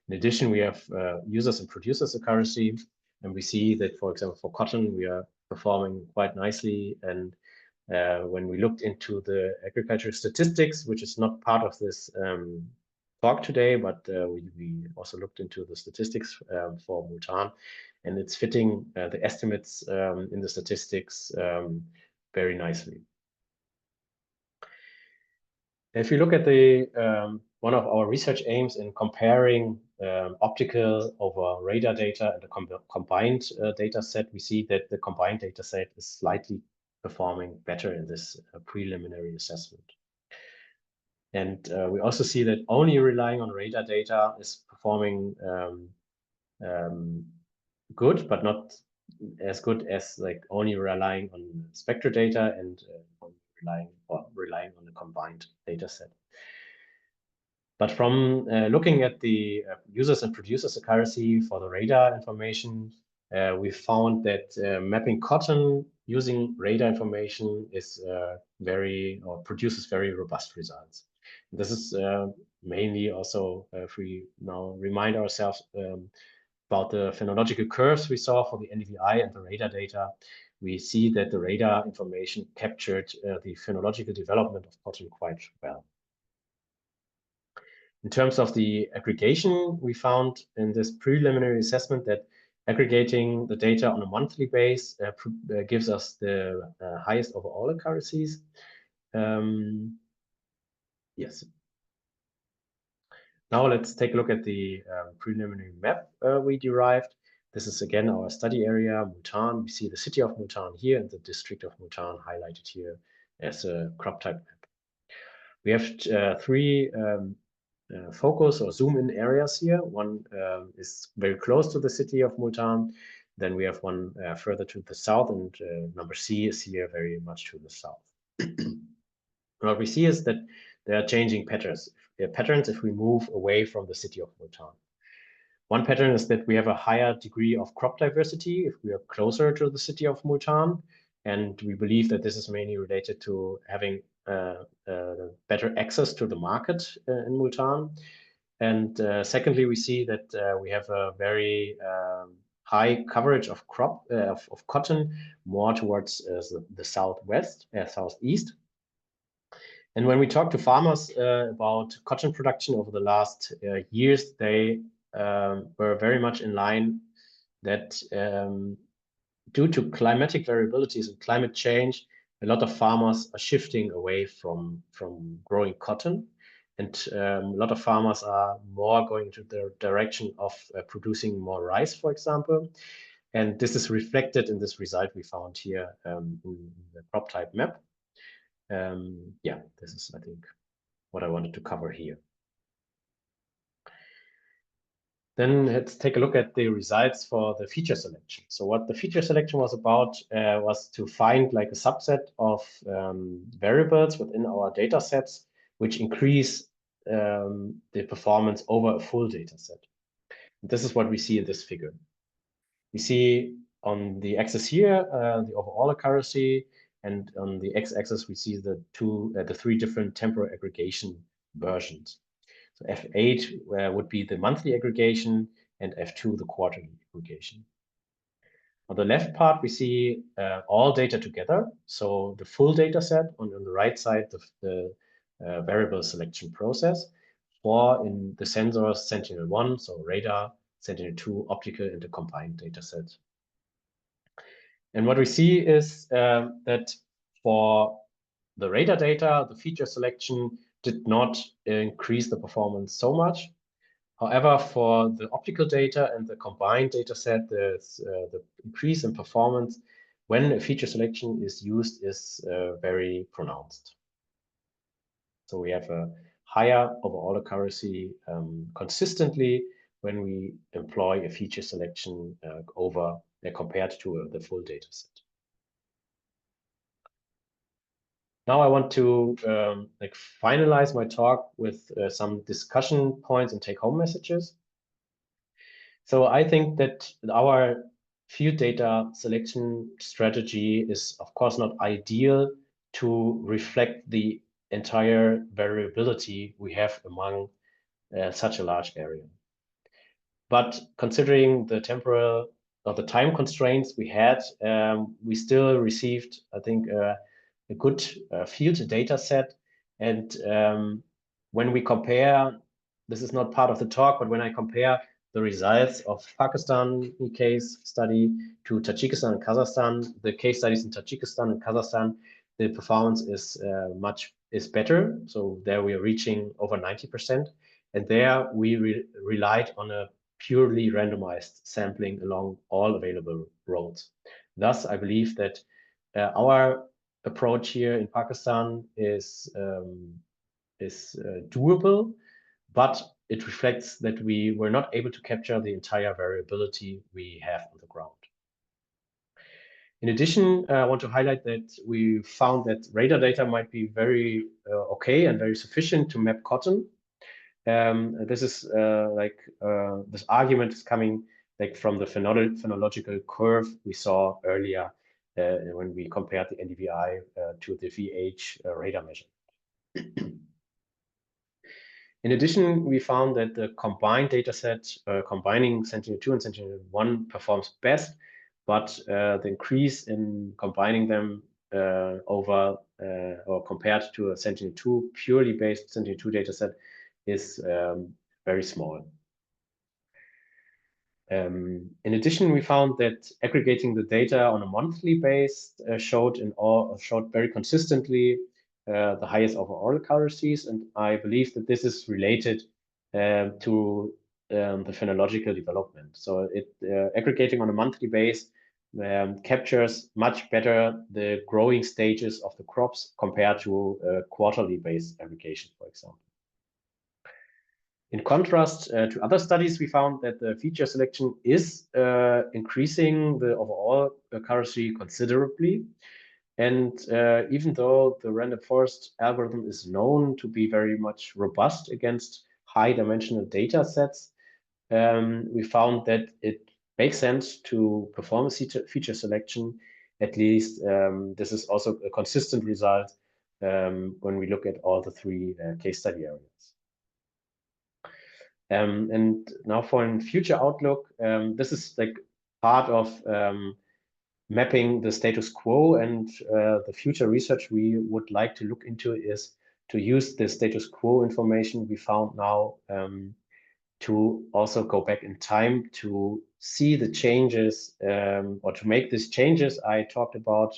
In addition, we have users and producers accuracy, and we see that, for example, for cotton, we are performing quite nicely. And when we looked into the agricultural statistics, which is not part of this talk today, but we also looked into the statistics for Bhutan, and it's fitting the estimates in the statistics very nicely. If you look at the one of our research aims in comparing optical over radar data and a combined data set, we see that the combined data set is slightly performing better in this preliminary assessment. And we also see that only relying on radar data is performing good, but not as good as like only relying on spectral data and relying on a combined data set. But from looking at the users and producers accuracy for the radar information, we found that mapping cotton using radar information is produces very robust results. This is mainly also if we now remind ourselves about the phenological curves we saw for the NDVI and the radar data, we see that the radar information captured the phenological development of cotton quite well. In terms of the aggregation, we found in this preliminary assessment that aggregating the data on a monthly base gives us the highest overall accuracies. Yes. Now let's take a look at the preliminary map we derived. This is again our study area, Bhutan. We see the city of Bhutan here and the district of Bhutan highlighted here as a crop type map. We have three focus or zoom in areas here. One is very close to the city of Bhutan. Then we have one further to the south, and number C is here very much to the south. What we see is that there are changing patterns if we move away from the city of Bhutan. One pattern is that we have a higher degree of crop diversity if we are closer to the city of Bhutan, and we believe that this is mainly related to having better access to the market in Bhutan. And secondly, we see that we have a very high coverage of of cotton more towards the southeast. And when we talk to farmers about cotton production over the last years, they were very much in line that due to climatic variabilities and climate change, a lot of farmers are shifting away from growing cotton, and a lot of farmers are more going to the direction of producing more rice, for example. And this is reflected in this result we found here in the crop type map. Yeah, this is, I think, what I wanted to cover here. Then let's take a look at the results for the feature selection. So what the feature selection was about was to find like a subset of variables within our data sets which increase the performance over a full data set. This is what we see in this figure. We see on the axis here the overall accuracy, and on the x-axis we see the three different temporal aggregation versions. So F8 would be the monthly aggregation, and F2 the quarterly aggregation. On the left part, we see all data together. So the full data set on the right side, the variable selection process, or in the sensors Sentinel-1, so radar, Sentinel-2, optical, and the combined data set. And what we see is that for the radar data, the feature selection did not increase the performance so much. However, for the optical data and the combined data set, the increase in performance when a feature selection is used is very pronounced. So we have a higher overall accuracy consistently when we employ a feature selection compared to the full data set. Now I want to finalize my talk with some discussion points and take-home messages. So I think that our field data selection strategy is, of course, not ideal to reflect the entire variability we have among such a large area. But considering the temporal or the time constraints we had, we still received, I think, a good field data set. And when we compare, this is not part of the talk, but when I compare the results of Pakistan case study to Tajikistan and Kazakhstan, the case studies in Tajikistan and Kazakhstan, the performance is better. So there we are reaching over 90%. And there we relied on a purely randomized sampling along all available roads. Thus, I believe that our approach here in Pakistan is doable, but it reflects that we were not able to capture the entire variability we have on the ground. In addition, I want to highlight that we found that radar data might be very okay and very sufficient to map cotton. This is this argument is coming from the phenological curve we saw earlier when we compared the NDVI to the VH radar measurement. In addition, we found that the combined data set combining Sentinel-2 and Sentinel-1 performs best, but the increase in combining them or compared to a Sentinel-2 purely based Sentinel-2 data set is very small. In addition, we found that aggregating the data on a monthly base showed very consistently the highest overall accuracies, and I believe that this is related to the phenological development. So aggregating on a monthly base captures much better the growing stages of the crops compared to quarterly based aggregation, for example. In contrast to other studies, we found that the feature selection is increasing the overall accuracy considerably. And even though the random forest algorithm is known to be very much robust against high dimensional data sets, we found that it makes sense to perform a feature selection. At least this is also a consistent result when we look at all the three case study areas. And now for a future outlook, this is like part of mapping the status quo, and the future research we would like to look into is to use the status quo information we found now to also go back in time to see the changes or to make these changes I talked about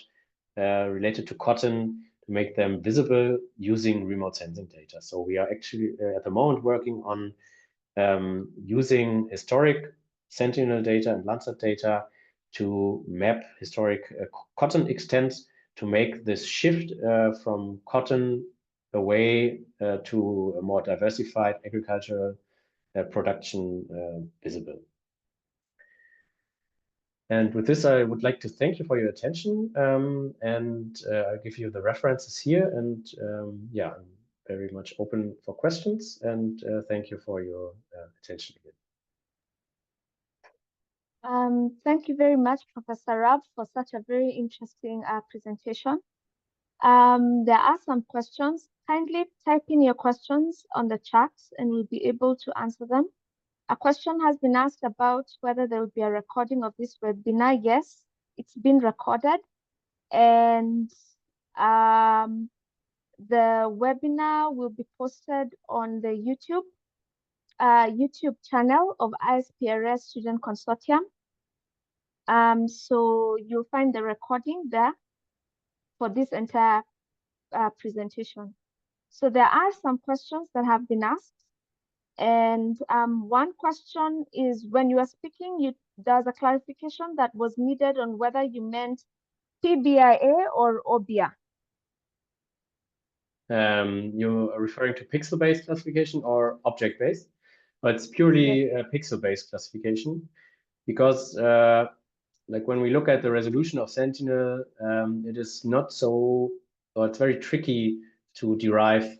related to cotton, to make them visible using remote sensing data. So we are actually at the moment working on using historic Sentinel data and Landsat data to map historic cotton extents to make this shift from cotton away to a more diversified agricultural production visible. And with this, I would like to thank you for your attention, and I'll give you the references here. And yeah, I'm very much open for questions, and thank you for your attention again. Thank you very much, Professor Rab, for such a very interesting presentation. There are some questions. Kindly type in your questions on the chat and we'll be able to answer them. A question has been asked about whether there will be a recording of this webinar. Yes, it's been recorded, and the webinar will be posted on the YouTube channel of ISPRS Student Consortium. So you'll find the recording there for this entire presentation. So there are some questions that have been asked. And one question is, when you are speaking, there's a clarification that was needed on whether you meant PBIA or OBIA. You're referring to pixel-based classification or object-based? But it's purely pixel-based classification, because like when we look at the resolution of Sentinel, it is not so, or it's very tricky to derive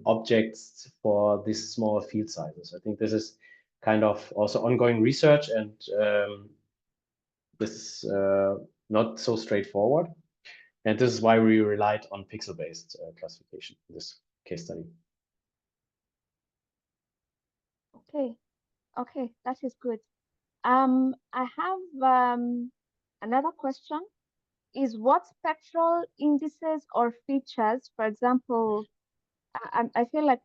objects for these small field sizes. I think this is kind of also ongoing research, and this is not so straightforward. And this is why we relied on pixel-based classification in this case study. Okay, that is good. I have another question. Is what spectral indices or features, for example, I feel like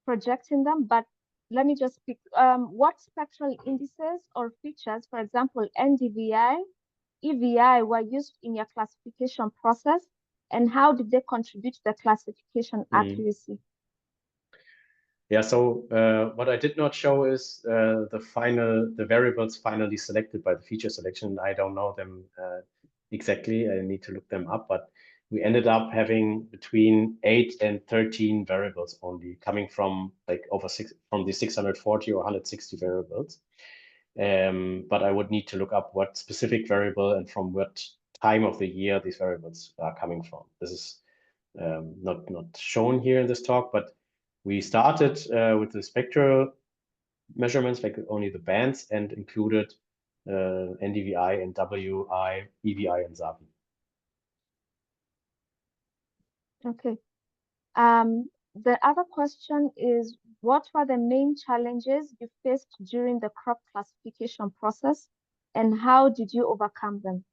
projecting them, but let me just pick what spectral indices or features, for example, NDVI, EVI, were used in your classification process, and how did they contribute to the classification accuracy? Yeah, so what I did not show is the variables finally selected by the feature selection. I don't know them exactly. I need to look them up, but we ended up having between 8 and 13 variables only coming from like from the 640 or 160 variables. But I would need to look up what specific variable and from what time of the year these variables are coming from. This is not shown here in this talk, but we started with the spectral measurements, like only the bands, and included NDVI and WI, EVI, and ZAVI. Okay. The other question is, what were the main challenges you faced during the crop classification process, and how did you overcome them?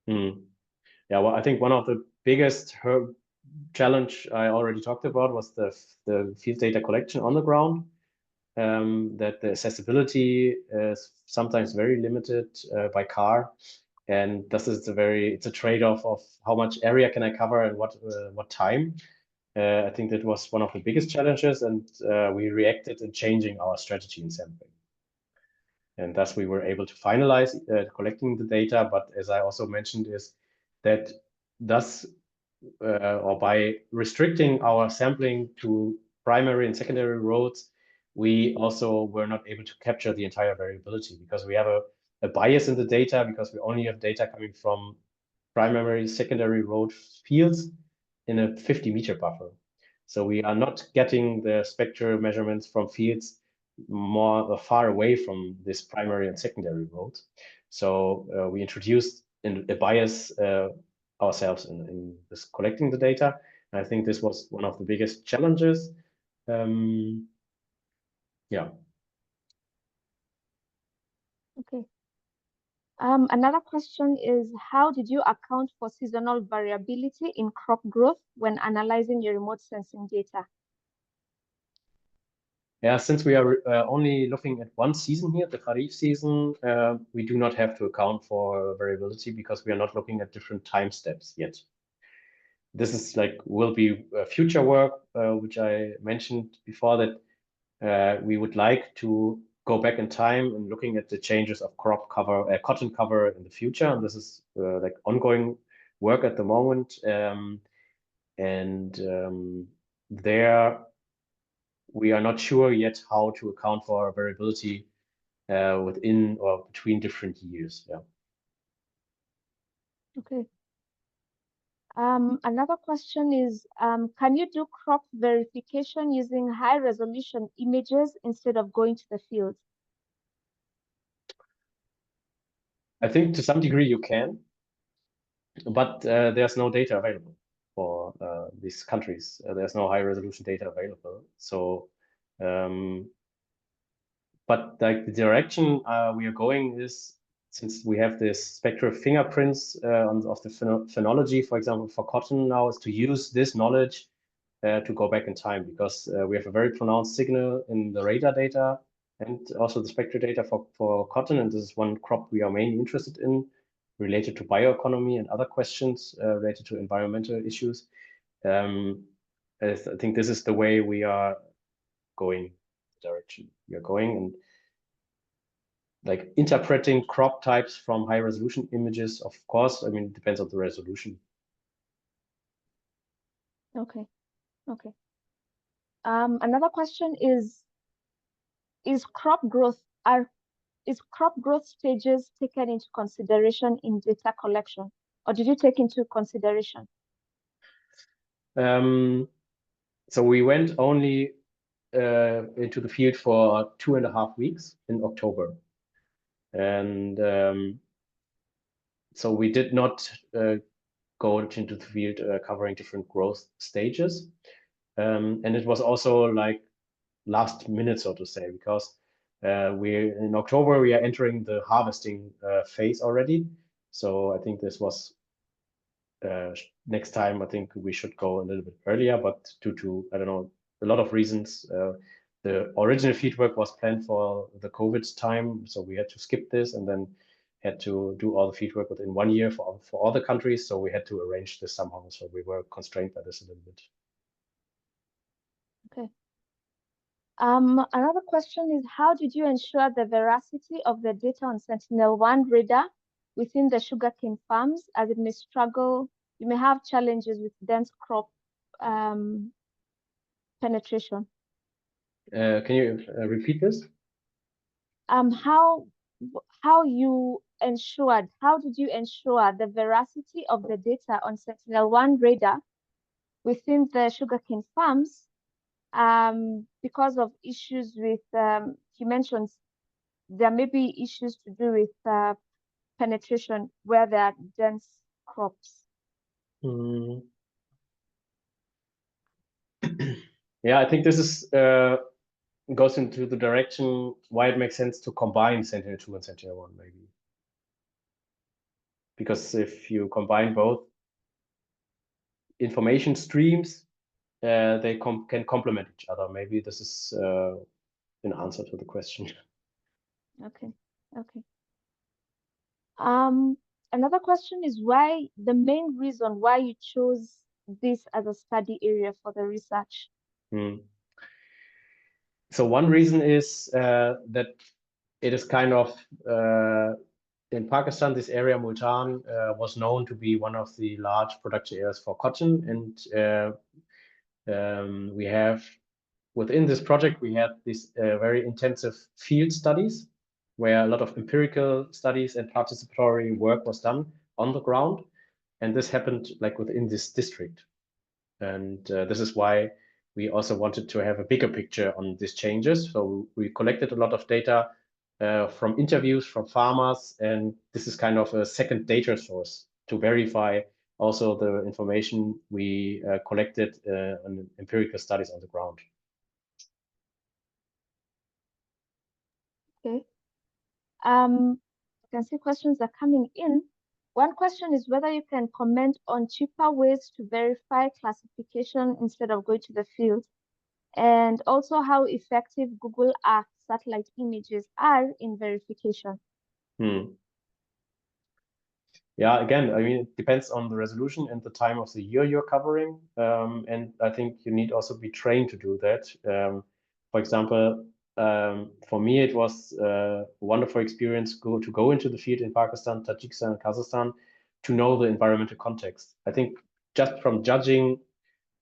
Yeah, well, I think one of the biggest challenge I already talked about was the field data collection on the ground. That the accessibility is sometimes very limited by car, and this is it's a trade-off of how much area can I cover and what time. I think that was one of the biggest challenges, and we reacted in changing our strategy in sampling. And thus we were able to finalize collecting the data. But as I also mentioned, is that thus or by restricting our sampling to primary and secondary roads, we also were not able to capture the entire variability, because we have a bias in the data, because we only have data coming from primary, secondary road fields in a 50-meter buffer. So we are not getting the spectral measurements from fields more far away from this primary and secondary roads. So we introduced a bias ourselves in this collecting the data. And I think this was one of the biggest challenges. Yeah. Okay. Another question is, how did you account for seasonal variability in crop growth when analyzing your remote sensing data? Yeah, since we are only looking at one season here, the Kharif season, we do not have to account for variability because we are not looking at different time steps yet. This is will be future work, which I mentioned before, that we would like to go back in time and looking at the changes of crop cover, cotton cover in the future. And this is like ongoing work at the moment. There we are not sure yet how to account for variability within or between different years. Yeah. Okay. Another question is, can you do crop verification using high resolution images instead of going to the field? I think to some degree you can, but there's no data available for these countries. There's no high resolution data available. So, but like the direction we are going is, since we have this spectral fingerprints of the phenology, for example, for cotton now, is to use this knowledge to go back in time, because we have a very pronounced signal in the radar data and also the spectral data for cotton. And this is one crop we are mainly interested in, related to bioeconomy and other questions related to environmental issues. I think this is the way we are going, the direction we are going. And like interpreting crop types from high resolution images, of course, I mean, it depends on the resolution. Okay. Okay. Another question is crop growth stages taken into consideration in data collection, or did you take into consideration? So we went only into the field for 2.5 weeks in October. And so we did not go into the field covering different growth stages. And it was also like last minute, so to say, because in October, we are entering the harvesting phase already. So I think this was next time, I think we should go a little bit earlier, but due to, I don't know, a lot of reasons, the original fieldwork was planned for the COVID time, so we had to skip this and then had to do all the fieldwork within 1 year for all the countries. So we had to arrange this somehow. So we were constrained by this a little bit. Okay. Another question is, how did you ensure the veracity of the data on Sentinel-1 radar within the sugarcane farms, as it may struggle, you may have challenges with dense crop penetration? Can you repeat this? How did you ensure the veracity of the data on Sentinel-1 radar within the sugarcane farms because of issues with, you mentioned there may be issues to do with penetration where there are dense crops? Yeah, I think this is goes into the direction why it makes sense to combine Sentinel-2 and Sentinel-1, maybe. Because if you combine both information streams, they can complement each other. Maybe this is an answer to the question. Okay, okay. Another question is why the main reason why you chose this as a study area for the research? So one reason is that it is kind of in Pakistan, this area Multan was known to be one of the large production areas for cotton, and we have within this project we had this very intensive field studies where a lot of empirical studies and participatory work was done on the ground, and this happened like within this district, and this is why we also wanted to have a bigger picture on these changes. So we collected a lot of data from interviews from farmers, and this is kind of a second data source to verify also the information we collected on empirical studies on the ground. Okay. I can see questions are coming in. One question is whether you can comment on cheaper ways to verify classification instead of going to the field, and also how effective Google Earth satellite images are in verification. Yeah, again, I mean, it depends on the resolution and the time of the year you're covering. And I think you need also be trained to do that. For example, for me, it was a wonderful experience to go into the field in Pakistan, Tajikistan, and Kazakhstan to know the environmental context. I think just from judging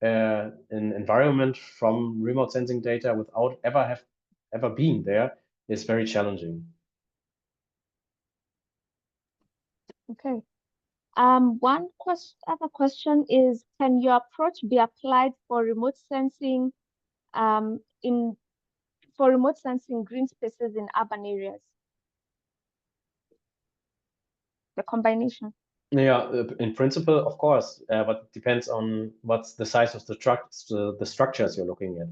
an environment from remote sensing data without ever being there is very challenging. Okay. One other question is, can your approach be applied for remote sensing for remote sensing green spaces in urban areas? The combination. Yeah, in principle, of course, but it depends on what's the size of the structures you're looking at.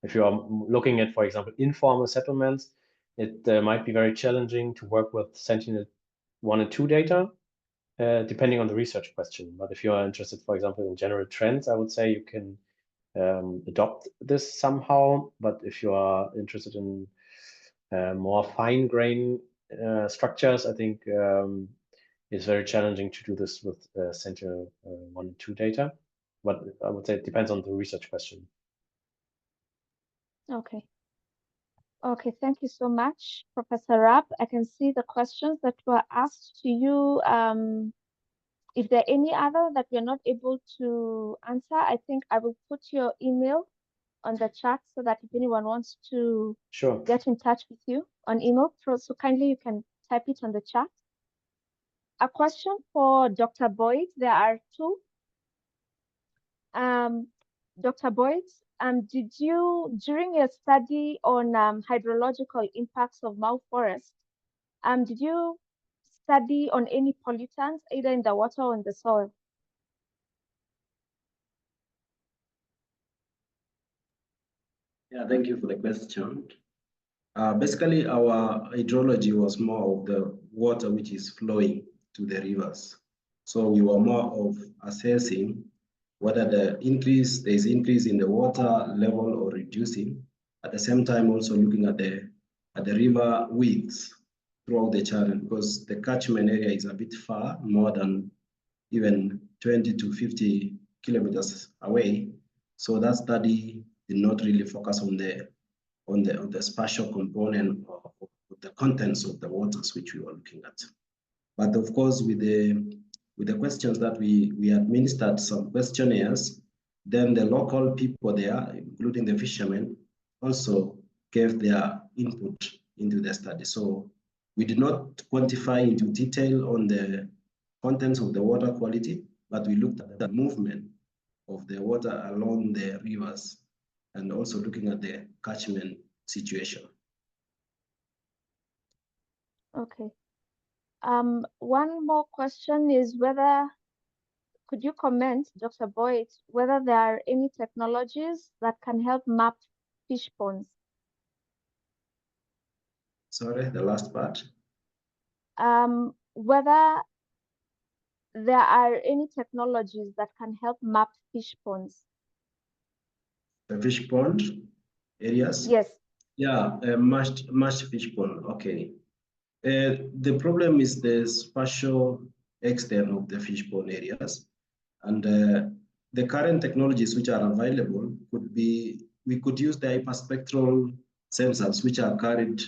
If you are looking at, for example, informal settlements, it might be very challenging to work with Sentinel-1 and 2 data, depending on the research question. But if you are interested, for example, in general trends, I would say you can adopt this somehow. But if you are interested in more fine-grained structures, I think it's very challenging to do this with Sentinel-1 and 2 data. But I would say it depends on the research question. Okay. Okay, thank you so much, Professor Rapp. I can see the questions that were asked to you. If there are any other that we're not able to answer, I think I will put your email on the chat so that if anyone wants to get in touch with you on email, so kindly you can type it on the chat. A question for Dr. Boitt. There are two. Dr. Boitt, did you, during your study on hydrological impacts of Mau Forest, did you study on any pollutants either in the water or in the soil? Yeah, thank you for the question. Basically, our hydrology was more of the water which is flowing to the rivers. So we were more of assessing whether there's increase in the water level or reducing. At the same time, also looking at the river widths throughout the channel, because the catchment area is a bit far, more than even 20 to 50 kilometers away. So that study did not really focus on the spatial component of the contents of the waters which we were looking at. But of course, with the questions that we administered some questionnaires, then the local people there, including the fishermen, also gave their input into the study. So we did not quantify into detail on the contents of the water quality, but we looked at the movement of the water along the rivers and also looking at the catchment situation. Okay. One more question is whether, could you comment, Dr. Boitt, whether there are any technologies that can help map fish ponds? Sorry, the last part. Whether there are any technologies that can help map fish ponds? The fish pond areas? Yes. Yeah, mashed fish pond, okay. The problem is the spatial extent of the fish pond areas. And the current technologies which are available could be, we could use the hyperspectral sensors which are carried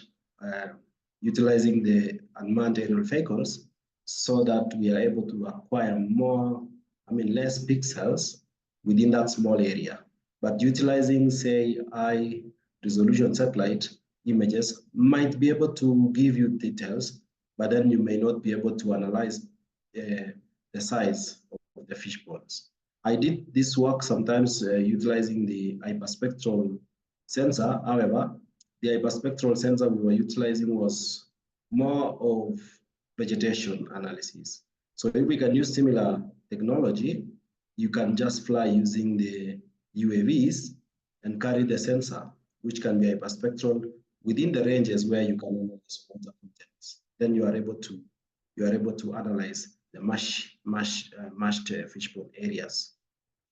utilizing the unmanned aerial vehicles, so that we are able to acquire less pixels within that small area. But utilizing, say, high resolution satellite images might be able to give you details, but then you may not be able to analyze the size of the fish ponds. I did this work sometimes utilizing the hyperspectral sensor. However, the hyperspectral sensor we were utilizing was more of vegetation analysis. So if we can use similar technology, you can just fly using the UAVs and carry the sensor, which can be hyperspectral within the ranges where you can analyze water contents. Then you are able to analyze the mashed fish pond areas,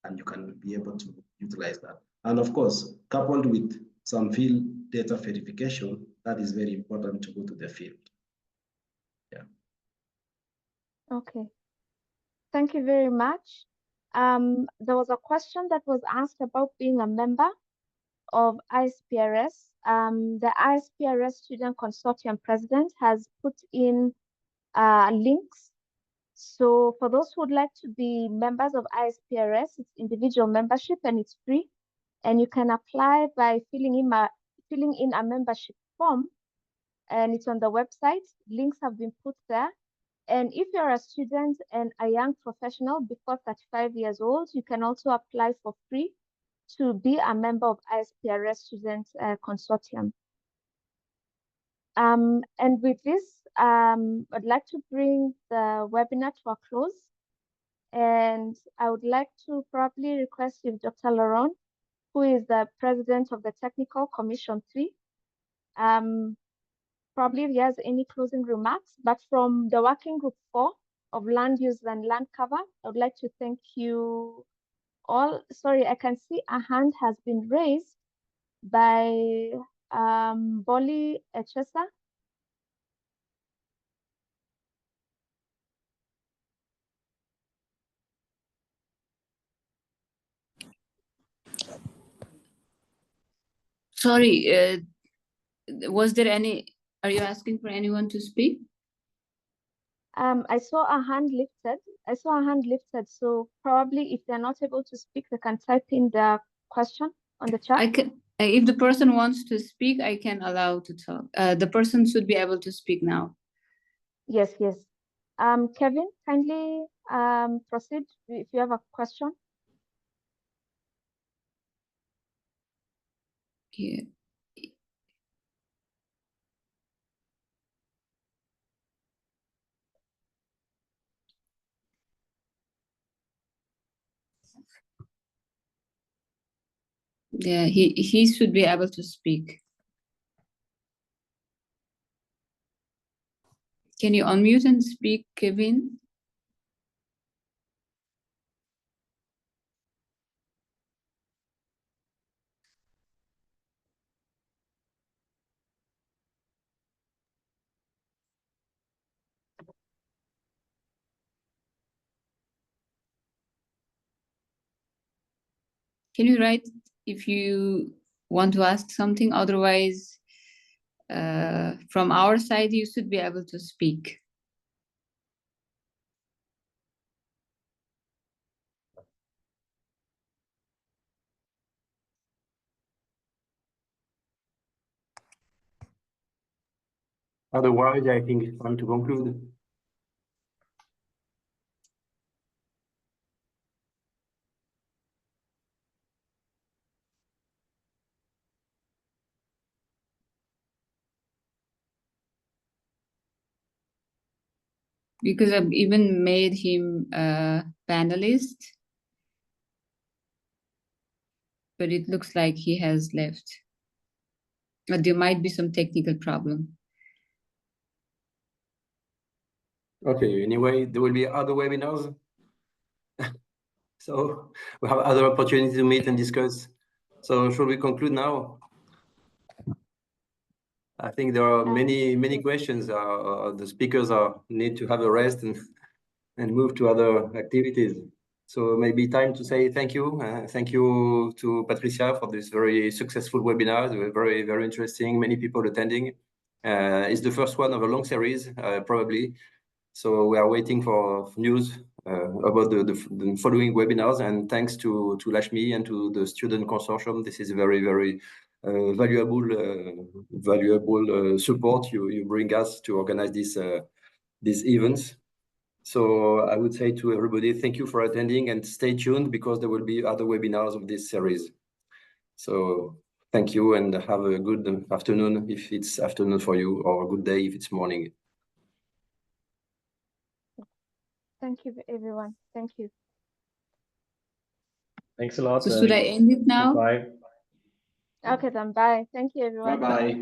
and you can be able to utilize that. And of course, coupled with some field data verification, that is very important to go to the field. Yeah. Okay. Thank you very much. There was a question that was asked about being a member. of ISPRS. The ISPRS Student Consortium President has put in links. So for those who would like to be members of ISPRS, it's individual membership and it's free. And you can apply by filling in a membership form, and it's on the website. Links have been put there. And if you're a student and a young professional before 35 years old, you can also apply for free to be a member of ISPRS Student Consortium. And with this, I'd like to bring the webinar to a close. And I would like to probably request if Dr. Laurent, who is the president of the Technical Commission 3, probably if he has any closing remarks. But from the working group 4 of land use and land cover, I would like to thank you all. Sorry, I can see a hand has been raised by Boitt Echesa. Sorry, was there any, are you asking for anyone to speak? I saw a hand lifted. So probably if they're not able to speak, they can type in the question on the chat. I can, if the person wants to speak, I can allow to talk. The person should be able to speak now. Yes. Kevin, kindly proceed if you have a question. Yeah. Yeah, he should be able to speak. Can you unmute and speak, Kevin? Can you write if you want to ask something? Otherwise, from our side, you should be able to speak. Otherwise, I think it's time to conclude. Because I've even made him a panelist, but it looks like he has left. But there might be some technical problem. Okay, anyway, there will be other webinars. So we have other opportunities to meet and discuss. So should we conclude now? I think there are many questions. The speakers need to have a rest and move to other activities. So maybe time to say thank you. Thank you to Patricia for this very successful webinar. They were very interesting. Many people attending. It's the first one of a long series, probably. So we are waiting for news about the following webinars. And thanks to Lashmi and to the student consortium, this is very valuable support you bring us to organize these events. So I would say to everybody, thank you for attending and stay tuned because there will be other webinars of this series. So thank you and have a good afternoon if it's afternoon for you, or a good day if it's morning. Thank you, everyone. Thank you. Thanks a lot. So should I end it now? Bye. Okay, then bye. Thank you, everyone. Bye-bye.